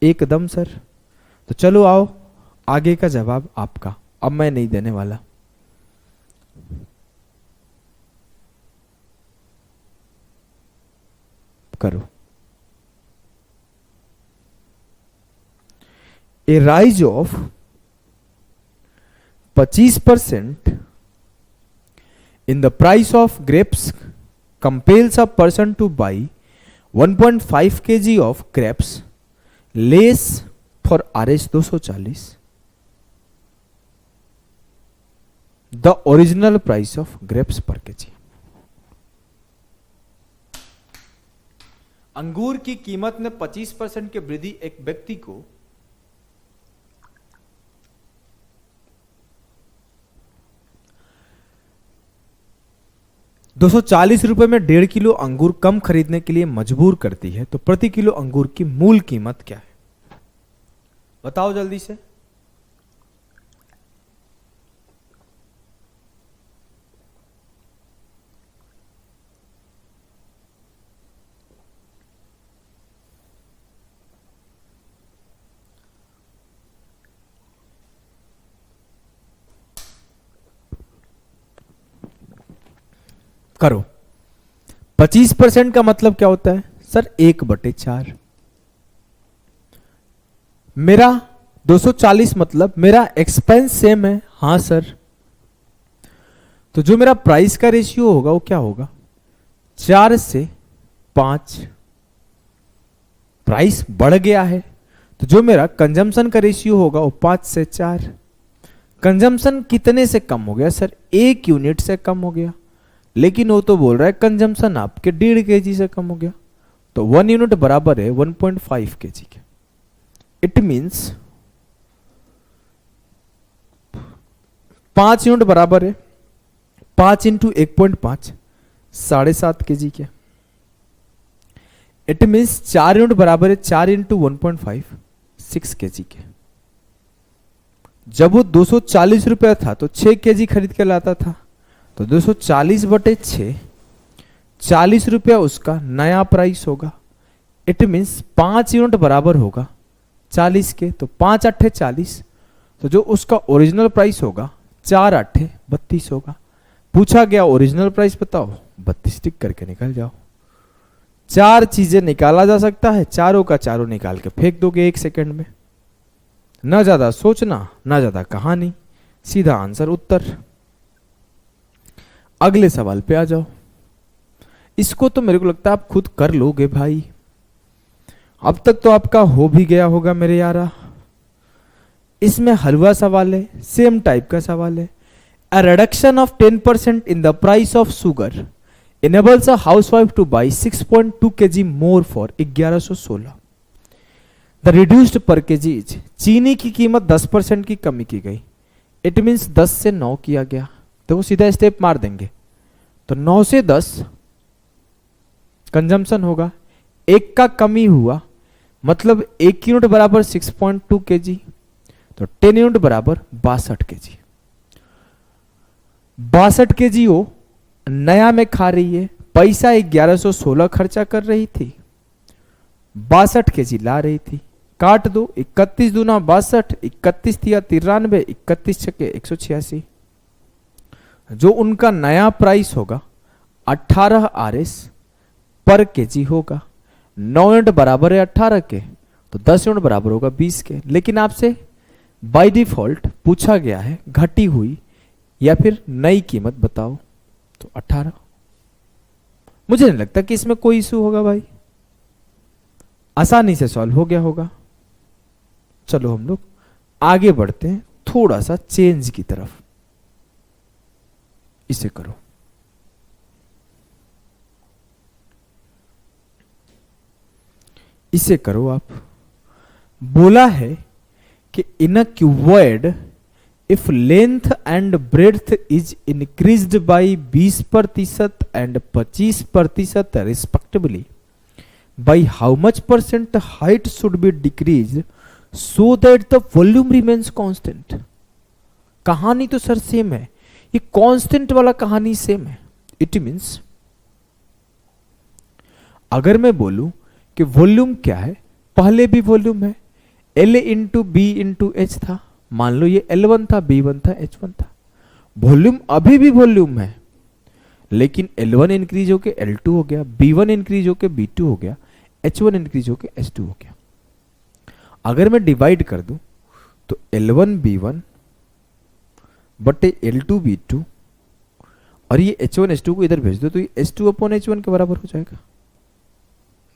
एकदम सर? तो चलो आओ, आगे का जवाब आपका अब मैं नहीं देने वाला। करो। ए rise of 25% in the price of grapes compels a person to buy 1.5 kg of grapes less for Rs 240 the original price of grapes per kg। अंगूर की कीमत में 25% की वृद्धि एक व्यक्ति को 240 रुपए में 1.5 किलो अंगूर कम खरीदने के लिए मजबूर करती है, तो प्रति किलो अंगूर की मूल कीमत क्या है? बताओ जल्दी से। करो। 25% का मतलब क्या होता है सर? 1/4। मेरा 240 मतलब मेरा एक्सपेंस सेम है। हां सर। तो जो मेरा प्राइस का रेशियो होगा वो क्या होगा? 4 से 5। प्राइस बढ़ गया है तो जो मेरा कंजम्पशन का रेशियो होगा वो 5 से 4। कंजम्पशन कितने से कम हो गया सर? 1 यूनिट से कम हो गया, लेकिन वो तो बोल रहा है कंजम्पशन आपके 1.5 kg से कम हो गया, तो 1 यूनिट बराबर है 1.5 kg के। इट मीन्स 5 यूनिट बराबर है 5 इंटू 1.5 7.5 kg के। इट मीन्स 4 यूनिट बराबर है 4 इंटू 1.5 6 kg के। जब वो 240 रुपया था तो 6 kg खरीद के लाता था, तो 240/6 40 रुपया उसका नया प्राइस होगा। इट मीन्स 5 यूनिट बराबर होगा 40 के, तो 5 8 40, तो जो उसका ओरिजिनल प्राइस होगा 4 8 32 होगा। पूछा गया ओरिजिनल प्राइस बताओ, 32 टिक करके निकल जाओ। 4 चीजें निकाला जा सकता है, चारों का चारों निकाल के फेंक दोगे 1 सेकंड में। ना ज्यादा सोचना ना ज्यादा कहानी, सीधा आंसर उत्तर। अगले सवाल पे आ जाओ। इसको तो मेरे को लगता है आप खुद कर लोगे भाई, अब तक तो आपका हो भी गया होगा मेरे यारा। इसमें हलवा सवाल है, सेम टाइप का सवाल है। A reduction of 10% in the price of sugar enables a housewife to buy 6.2 kg more for 1116। The reduced पर kg इज, चीनी की कीमत 10% की कमी की गई। इट मीन्स 10 से 9 किया गया, तो वो सीधा स्टेप मार देंगे, तो 9 से 10 कंजम्पशन होगा। 1 का कमी हुआ मतलब 1 यूनिट बराबर 6.2 kg, तो 10 यूनिट बराबर 62 kg। 62 kg वो नया में खा रही है, पैसा 1116 खर्चा कर रही थी, 62 kg ला रही थी। काट दो, 31 दूना 62, 31 तिया 93, 31 छके 186। जो उनका नया प्राइस होगा 18 RS पर kg होगा। 9 यूनिट बराबर है 18 के, तो 10 यूनिट बराबर होगा 20 के। लेकिन आपसे बाय डिफॉल्ट पूछा गया है घटी हुई या फिर नई कीमत बताओ, तो 18। मुझे नहीं लगता कि इसमें कोई इशू होगा भाई, आसानी से सॉल्व हो गया होगा। चलो हम लोग आगे बढ़ते हैं थोड़ा सा चेंज की तरफ। इसे करो। इसे करो आप। बोला है कि in a cuboid if length and breadth is increased by 20% and 25% respectively, by how much percent height should be decreased so that the volume remains constant। कहानी तो सर सेम है, ये कांस्टेंट वाला कहानी सेम है। इट मींस अगर मैं बोलूं कि वॉल्यूम क्या है, पहले भी वॉल्यूम है, L into B into H था, मान लो ये L1 था, B1 था, H1 था, वॉल्यूम अभी भी वॉल्यूम है, लेकिन L1 इंक्रीज होके L2 हो गया, B1 इंक्रीज होके B2 हो गया, H1 इंक्रीज होके H2 हो गया। अगर मैं डिवाइड कर दूं तो L1 B1 बटे L2 B2 और ये H1 H2 को इधर भेज दो तो ये H2 अपॉन H1 के बराबर हो जाएगा।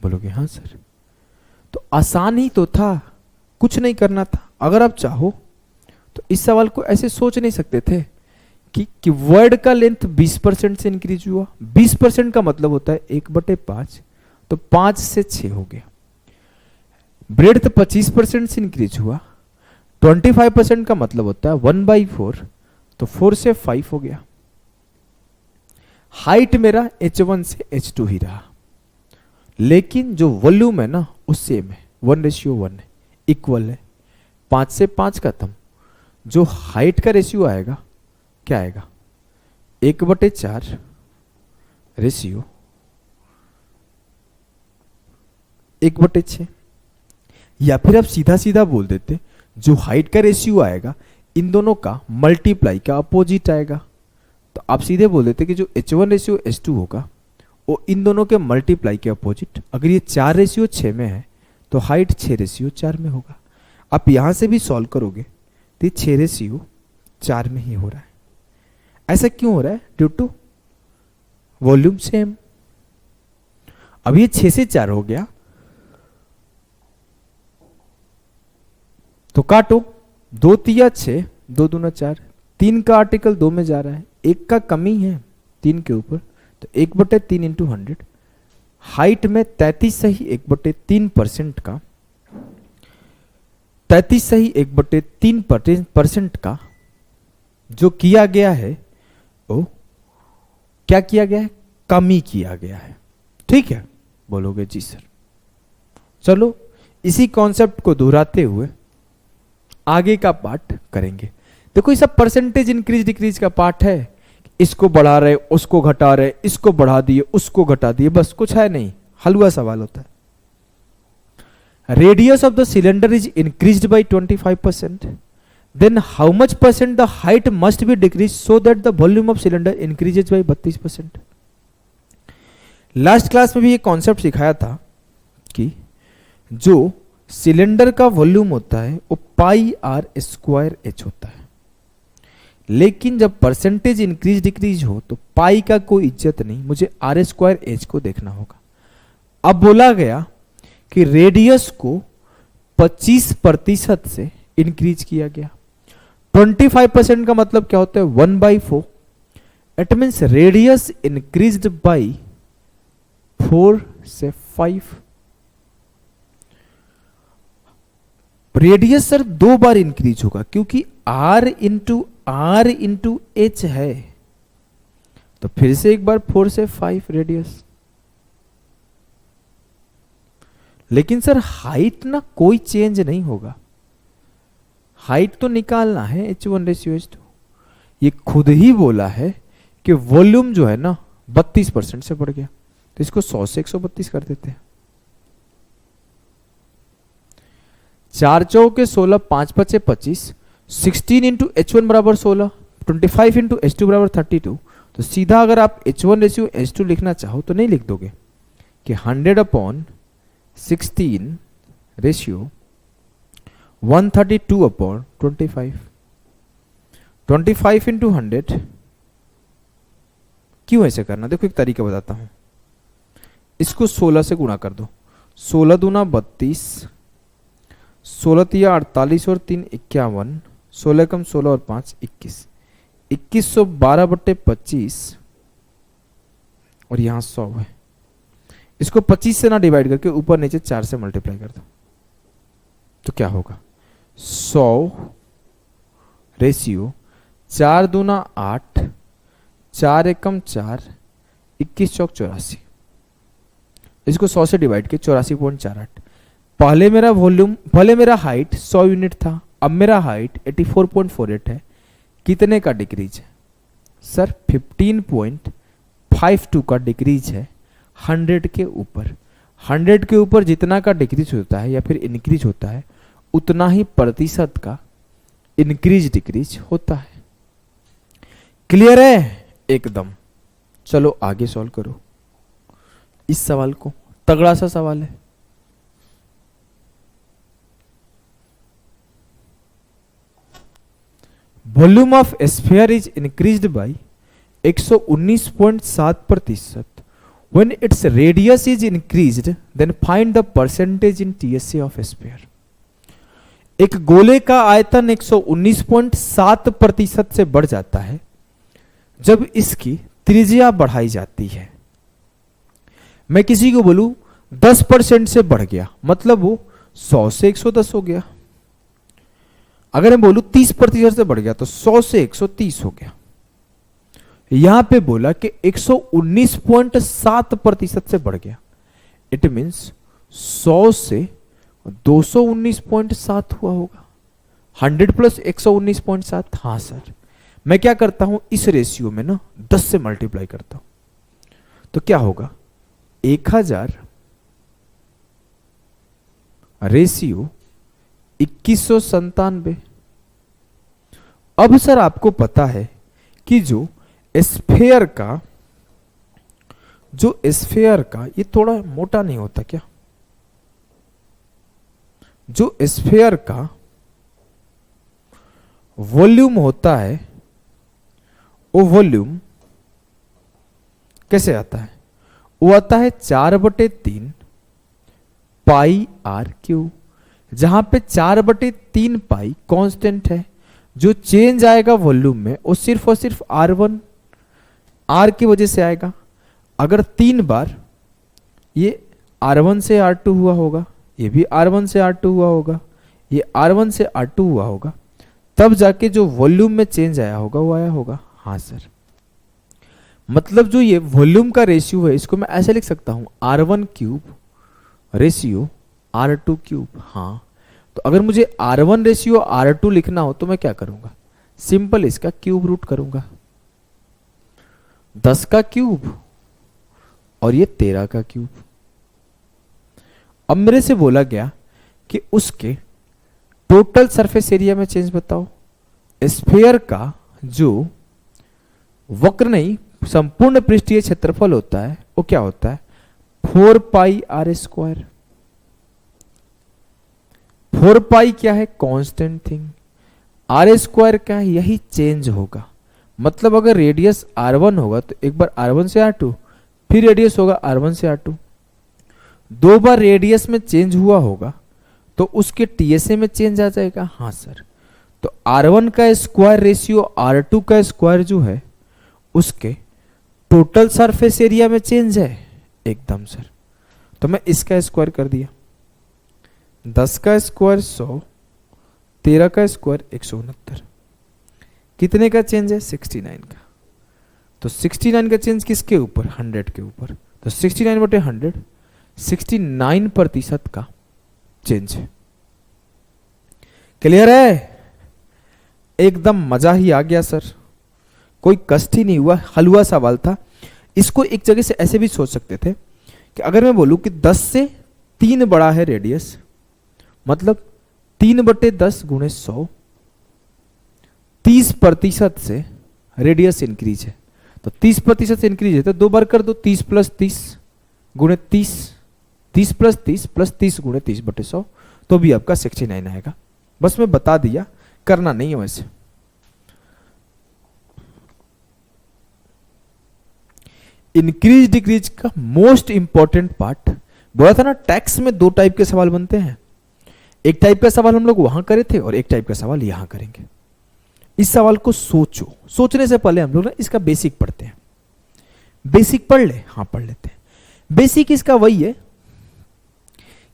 बोलोगे हाँ सर, तो आसान ही तो था, कुछ नहीं करना था। अगर आप चाहो तो इस सवाल को ऐसे सोच नहीं सकते थे कि वर्ड का लेंथ 20% से इंक्रीज हुआ, 20% का मतलब होता है 1/5, तो 5 से 6 हो गया। ब्रेड्थ 25% से इंक्रीज हुआ, 25% का मतलब होता है 1/4, तो 4 से 5 हो गया। हाइट मेरा H1 से H2 ही रहा, लेकिन जो वॉल्यूम है ना वो सेम है, 1:1 है, इक्वल है। 5 से 5 खत्म, जो हाइट का रेशियो आएगा क्या आएगा, 1/4 रेशियो 1/6। या फिर आप सीधा सीधा बोल देते जो हाइट का रेशियो आएगा इन दोनों का मल्टीप्लाई का अपोजिट आएगा। तो आप सीधे बोल देते कि जो H1 रेशियो H2 होगा वो इन दोनों के मल्टीप्लाई के अपोजिट। अगर ये 4 रेशियो 6 में है तो हाइट 6 रेशियो 4 में होगा। आप यहां से भी सॉल्व करोगे तो ये 6 रेशियो 4 में ही हो रहा है। ऐसा क्यों हो रहा है? Due to volume same. अब ये 6 से 4 हो गया तो काटो, 2 तिया 6, 2 दूना 4, 3 का आर्टिकल 2 में जा रहा है, 1 का कमी है 3 के ऊपर, तो 1/3 इंटू 100। हाइट में 33 सही 1/3% का, 33 सही 1/3% का जो किया गया है वो क्या किया गया है, कमी किया गया है। ठीक है, बोलोगे जी सर। चलो इसी कॉन्सेप्ट को दोहराते हुए आगे का पार्ट करेंगे। देखो ये सब परसेंटेज इंक्रीज डिक्रीज का पार्ट है, इसको बढ़ा रहे उसको घटा रहे, इसको बढ़ा दिए उसको घटा दिए, बस कुछ है नहीं, हलवा सवाल होता है। Radius of the cylinder is increased by 25%, then how much percent the height must be decrease so that the volume of cylinder increases by 32%। Last class में भी ये कॉन्सेप्ट सिखाया था कि जो सिलेंडर का वॉल्यूम होता है वो πr² होता है, लेकिन जब परसेंटेज इंक्रीज डिक्रीज हो तो पाई का कोई इज्जत नहीं, मुझे r² को देखना होगा। अब बोला गया कि रेडियस को 25% से इंक्रीज किया गया। 25% का मतलब क्या होता है, 1/4। It means radius increased by 4 से 5। रेडियस सर 2 बार इंक्रीज होगा क्योंकि r इंटू h है, तो फिर से एक बार 4 से 5 रेडियस। लेकिन सर हाइट ना कोई चेंज नहीं होगा, हाइट तो निकालना है H1:H2। ये खुद ही बोला है कि वॉल्यूम जो है ना 32% से बढ़ गया, तो इसको 100 से 132 कर देते हैं। 4 चौके 16, 5 पचे 25, 16 इंटू H1 बराबर 16, 25 इंटू H2 बराबर 32। तो सीधा अगर आप H1:H2 लिखना चाहो तो नहीं लिख दोगे कि 100/16 रेशियो 132/25। 25 इंटू 100। क्यों ऐसे करना, देखो एक तरीका बताता हूं। इसको 16 से गुणा कर दो, 16 दूना 32, 16 तिया 48 और 3 51, 16 कम 16 और 5 21, 2112/25 और यहां 100 है। इसको 25 से ना डिवाइड करके ऊपर नीचे 4 से मल्टीप्लाई कर दो तो क्या होगा, 100 रेशियो 4 दूना 8, 4 एकम 4, 21 चौक 84। इसको 100 से डिवाइड किया 84.48। पहले मेरा वॉल्यूम, पहले मेरा हाइट 100 यूनिट था, अब मेरा हाइट 84.48 है। कितने का डिक्रीज है सर, 15.52 का डिक्रीज है 100 के ऊपर। 100 के ऊपर जितना का डिक्रीज होता है या फिर इंक्रीज होता है उतना ही प्रतिशत का इंक्रीज डिक्रीज होता है। क्लियर है एकदम। चलो आगे सॉल्व करो इस सवाल को, तगड़ा सा सवाल है। Volume of sphere is increased bye 119.7%। When its radius is increased, then find the percentage in TSA of sphere। एक गोले का आयतन 119.7% से बढ़ जाता है जब इसकी त्रिज्या बढ़ाई जाती है। मैं किसी को बोलूं 10% से बढ़ गया, मतलब वो 100 से 110 हो गया। अगर मैं बोलूं 30% से बढ़ गया तो 100 से 130 हो गया। यहां पे बोला कि 119.7% से बढ़ गया, इट मींस 100 से 219.7 हुआ होगा। 100 प्लस 119.7। हाँ सर, मैं क्या करता हूं इस रेशियो में ना 10 से मल्टीप्लाई करता हूं, तो क्या होगा 1000 रेशियो 2197। अब सर आपको पता है कि जो स्फीयर का ये थोड़ा मोटा नहीं होता क्या? जो स्फीयर का वॉल्यूम होता है वो वॉल्यूम कैसे आता है? वो आता है 4/3 पाई आर क्यू, जहां पे 4/3 पाई कांस्टेंट है। जो चेंज आएगा वॉल्यूम में वो सिर्फ और सिर्फ R1 R की वजह से आएगा। अगर 3 बार ये R1 से R2 हुआ होगा, ये भी R1 से R2 हुआ होगा, ये R1 से R2 हुआ होगा, तब जाके जो वॉल्यूम में चेंज आया होगा वो आया होगा। हाँ सर, मतलब जो ये वॉल्यूम का रेशियो है इसको मैं ऐसे लिख सकता हूं R1 cube ratio R2 cube. हाँ, तो अगर मुझे R1 रेशियो R2 लिखना हो तो मैं क्या करूंगा? सिंपल इसका क्यूब रूट करूंगा, 10 का क्यूब और ये 13 का क्यूब। अब मेरे से बोला गया कि उसके टोटल सरफेस एरिया में चेंज बताओ। स्फीयर का जो वक्र नहीं संपूर्ण पृष्ठीय क्षेत्रफल होता है वो क्या होता है? 4 पाई आर स्क्वायर। 4 पाई क्या है? Constant thing. आर स्क्वायर क्या है? यही चेंज होगा। मतलब अगर रेडियस R1 होगा तो एक बार R1 से R2, फिर रेडियस होगा R1 से R2। 2 बार रेडियस में चेंज हुआ होगा तो उसके TSA में चेंज आ जाएगा। हाँ सर, तो R1 का स्क्वायर रेशियो R2 का स्क्वायर जो है उसके टोटल सरफेस एरिया में चेंज है एकदम सर। तो मैं इसका स्क्वायर कर दिया, 10 का स्क्वायर 100, 13 का स्क्वायर 169। कितने का चेंज है? 69 का। तो 69 का चेंज किसके ऊपर? 100 के ऊपर। तो 69/100 69% का चेंज है। क्लियर है? एकदम मजा ही आ गया सर, कोई कष्ट ही नहीं हुआ, हलवा सवाल था। इसको एक जगह से ऐसे भी सोच सकते थे कि अगर मैं बोलूं कि 10 से 3 बड़ा है रेडियस, मतलब 3/10 गुणे 100, 30% से रेडियस इंक्रीज है। तो 30% से इंक्रीज है तो 2 बार कर दो, 30 + 30 गुणे 30, 30 + 30 + 30 गुणे 30/100, तो भी आपका 69 आएगा। बस मैं बता दिया, करना नहीं है वैसे। इंक्रीज डिक्रीज का मोस्ट इंपॉर्टेंट पार्ट बोला था ना, टैक्स में 2 टाइप के सवाल बनते हैं। एक टाइप का सवाल हम लोग वहां करे थे और एक टाइप का सवाल यहां करेंगे। इस सवाल को सोचो, सोचने से पहले हम लोग ना इसका बेसिक पढ़ते हैं। बेसिक पढ़ ले? हाँ पढ़ लेते हैं। बेसिक इसका वही है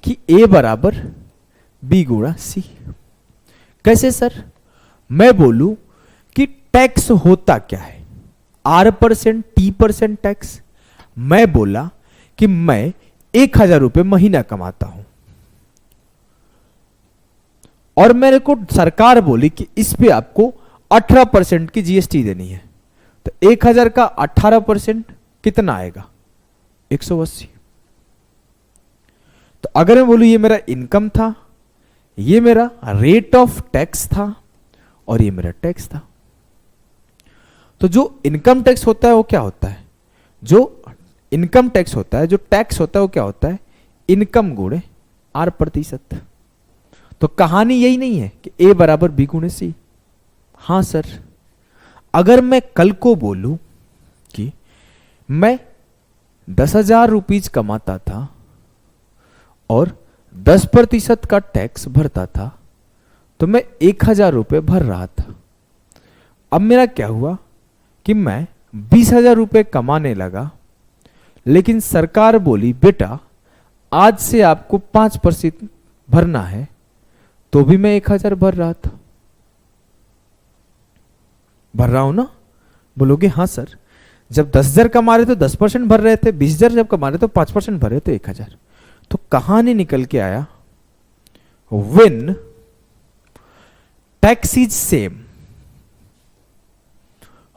कि A बराबर B गुणा C। कैसे सर? मैं बोलूं कि टैक्स होता क्या है? R% T% tax. मैं बोला कि मैं 1000 रुपए महीना कमाता हूं और मेरे को सरकार बोली कि इस पे आपको 18% की GST देनी है, तो 1000 का 18% कितना आएगा? 180। तो अगर मैं बोलूं ये मेरा इनकम था, ये मेरा रेट ऑफ टैक्स था और ये मेरा टैक्स था। तो जो इनकम टैक्स होता है वो क्या होता है, जो इनकम टैक्स होता है, जो टैक्स होता है वो क्या होता है, इनकम गुणे R%। तो कहानी यही नहीं है कि A बराबर B गुणे C। हाँ सर, अगर मैं कल को बोलूं कि मैं 10,000 रुपीज कमाता था और 10% का टैक्स भरता था, तो मैं 1,000 रुपये भर रहा था। अब मेरा क्या हुआ कि मैं 20,000 रुपये कमाने लगा, लेकिन सरकार बोली बेटा आज से आपको 5% भरना है, तो भी मैं 1,000 भर रहा था। भर रहा हूं ना? बोलोगे हाँ सर, जब 10,000 कमा रहे तो 10% भर रहे थे, 20,000 जब कमा रहे तो 5% भर रहे थे 1,000। तो कहानी निकल के आया, when tax is same,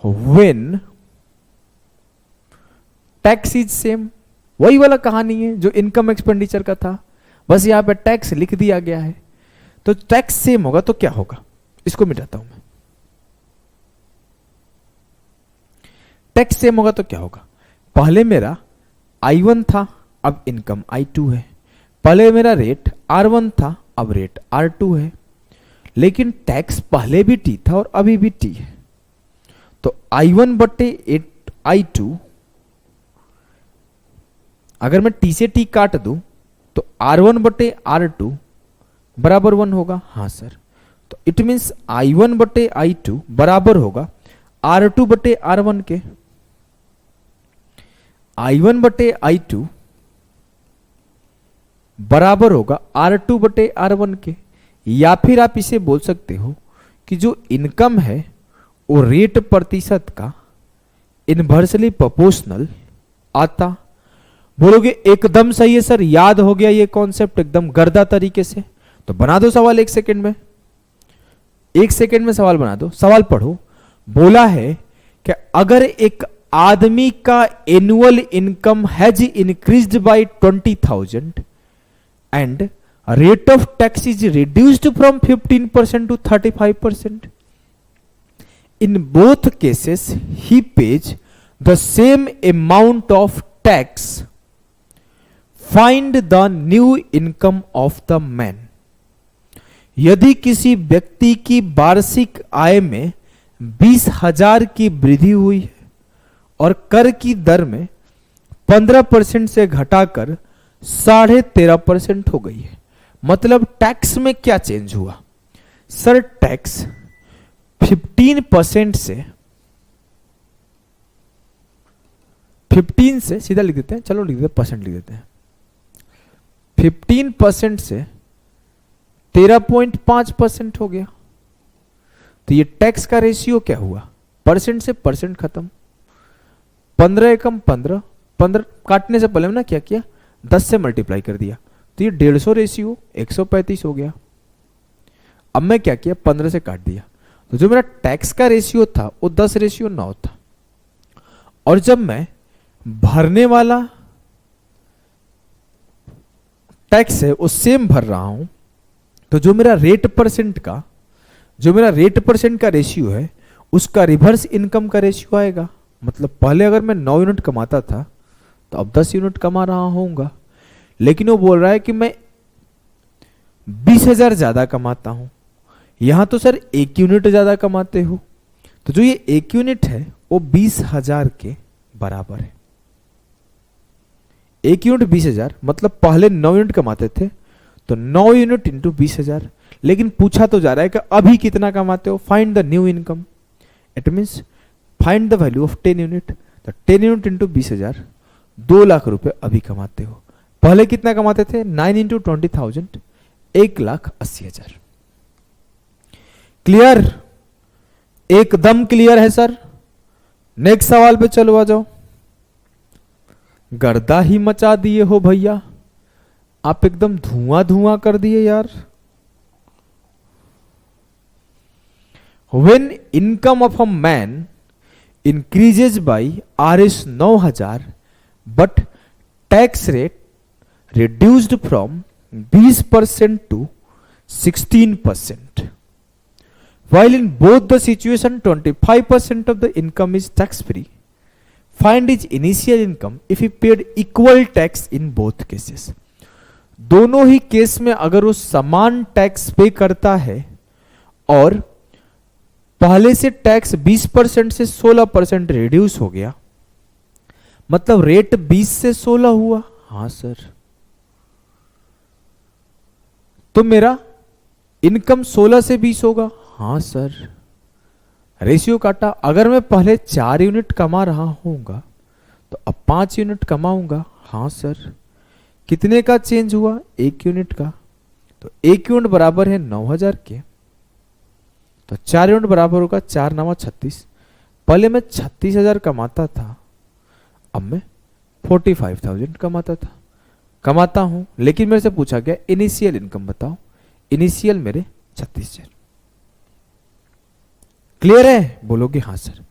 when tax is same, वही वाला कहानी है जो इनकम एक्सपेंडिचर का था, बस यहां पे टैक्स लिख दिया गया है। तो टैक्स सेम होगा तो क्या होगा, इसको मिटाता हूं मैं। टैक्स सेम होगा तो क्या होगा, पहले मेरा I1 था, अब इनकम I2 है। पहले मेरा रेट R1 था, अब रेट R2 है। लेकिन टैक्स पहले भी T था और अभी भी T है। तो I1 बटे I2, अगर मैं T से T काट दूं तो R1 बटे R2 बराबर 1 होगा। हाँ सर, तो इट मीन्स I1 बटे I2 बराबर होगा R2 बटे R1 के। I1 बटे I2 बराबर होगा R2 बटे R1 के। या फिर आप इसे बोल सकते हो कि जो इनकम है वो रेट प्रतिशत का इनवर्सली प्रोपोर्शनल आता। बोलोगे एकदम सही है सर, याद हो गया ये कॉन्सेप्ट एकदम गर्दा तरीके से। तो बना दो सवाल 1 सेकंड में, 1 सेकंड में सवाल बना दो। सवाल पढ़ो। बोला है कि अगर एक आदमी का annual income has increased by 20,000 and rate of tax is reduced from 15% to 35%, in both cases he pays the same amount of tax, find the new income of the man. यदि किसी व्यक्ति की वार्षिक आय में 20,000 की वृद्धि हुई है और कर की दर में 15% से घटाकर 13.5% हो गई है, मतलब टैक्स में क्या चेंज हुआ सर? टैक्स 15% से 15 से सीधा लिख देते हैं, चलो लिख देते हैं, परसेंट लिख देते हैं। 15% से 13.5% हो गया। तो ये टैक्स का रेशियो क्या हुआ? परसेंट से परसेंट खत्म। 15 एकम 15, 15 काटने से पहले हमने क्या किया? 10 से मल्टीप्लाई कर दिया, तो ये 150 रेशियो 135 हो गया। अब मैं क्या किया? 15 से काट दिया, तो जो मेरा टैक्स का रेशियो था वो 10:9 था। और जब मैं भरने वाला टैक्स है वो सेम भर रहा हूं, तो जो मेरा रेट परसेंट का रेशियो है उसका रिवर्स इनकम का रेशियो आएगा। मतलब पहले अगर मैं 9 यूनिट कमाता था तो अब 10 यूनिट कमा रहा होऊंगा, लेकिन वो बोल रहा है कि मैं 20,000 ज्यादा कमाता हूं। यहां तो सर 1 यूनिट ज्यादा कमाते हो, तो जो ये 1 यूनिट है वो 20,000 के बराबर है। 1 यूनिट 20,000, मतलब पहले 9 यूनिट कमाते थे तो 9 यूनिट इंटू 20,000। लेकिन पूछा तो जा रहा है कि अभी कितना कमाते हो? Find the new income. It means find the value of 10 unit. तो 10 यूनिट इंटू 20,000, 2 लाख रुपए अभी कमाते हो। पहले कितना कमाते थे? 9 इंटू 20,000, 1,80,000। क्लियर? एकदम क्लियर है सर। नेक्स्ट सवाल पे चलो आ जाओ। गर्दा ही मचा दिए हो भैया, आप एकदम धुआं धुआं कर दिए यार। When income of a man increases by Rs 9,000 but tax rate reduced from 20% to 16%, While in both the situation 25% of the income is tax free, find his initial income if he paid equal tax in both cases. दोनों ही case में अगर वो समान tax पे करता है और पहले से टैक्स 20% से 16% रिड्यूस हो गया, मतलब रेट 20 से 16 हुआ, हाँ सर, तो मेरा इनकम 16 से 20 होगा, हाँ सर। रेशियो काटा, अगर मैं पहले 4 यूनिट कमा रहा होऊंगा तो अब 5 यूनिट कमाऊंगा, हाँ सर। कितने का चेंज हुआ? 1 यूनिट का, तो 1 यूनिट बराबर है 9000 के, तो 4 यूनिट बराबर होगा 4 9 36। पहले मैं 36,000 कमाता था, अब मैं 45,000 कमाता हूं, लेकिन मेरे से पूछा गया इनिशियल इनकम बताओ, इनिशियल मेरे 36,000। क्लियर है? बोलोगे हाँ सर।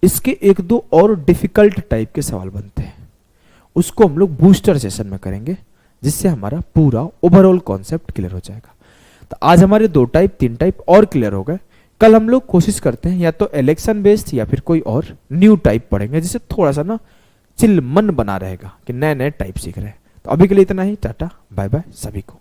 इसके एक दो और डिफिकल्ट टाइप के सवाल बनते हैं, उसको हम लोग बूस्टर सेशन में करेंगे, जिससे हमारा पूरा ओवरऑल कॉन्सेप्ट क्लियर हो जाएगा। तो आज हमारे 2 टाइप 3 टाइप और क्लियर हो गए। कल हम लोग कोशिश करते हैं या तो इलेक्शन बेस्ड या फिर कोई और न्यू टाइप पढ़ेंगे, जिससे थोड़ा सा ना चिल मन बना रहेगा कि नए नए टाइप सीख रहे हैं। तो अभी के लिए इतना ही, टाटा बाय बाय सभी को।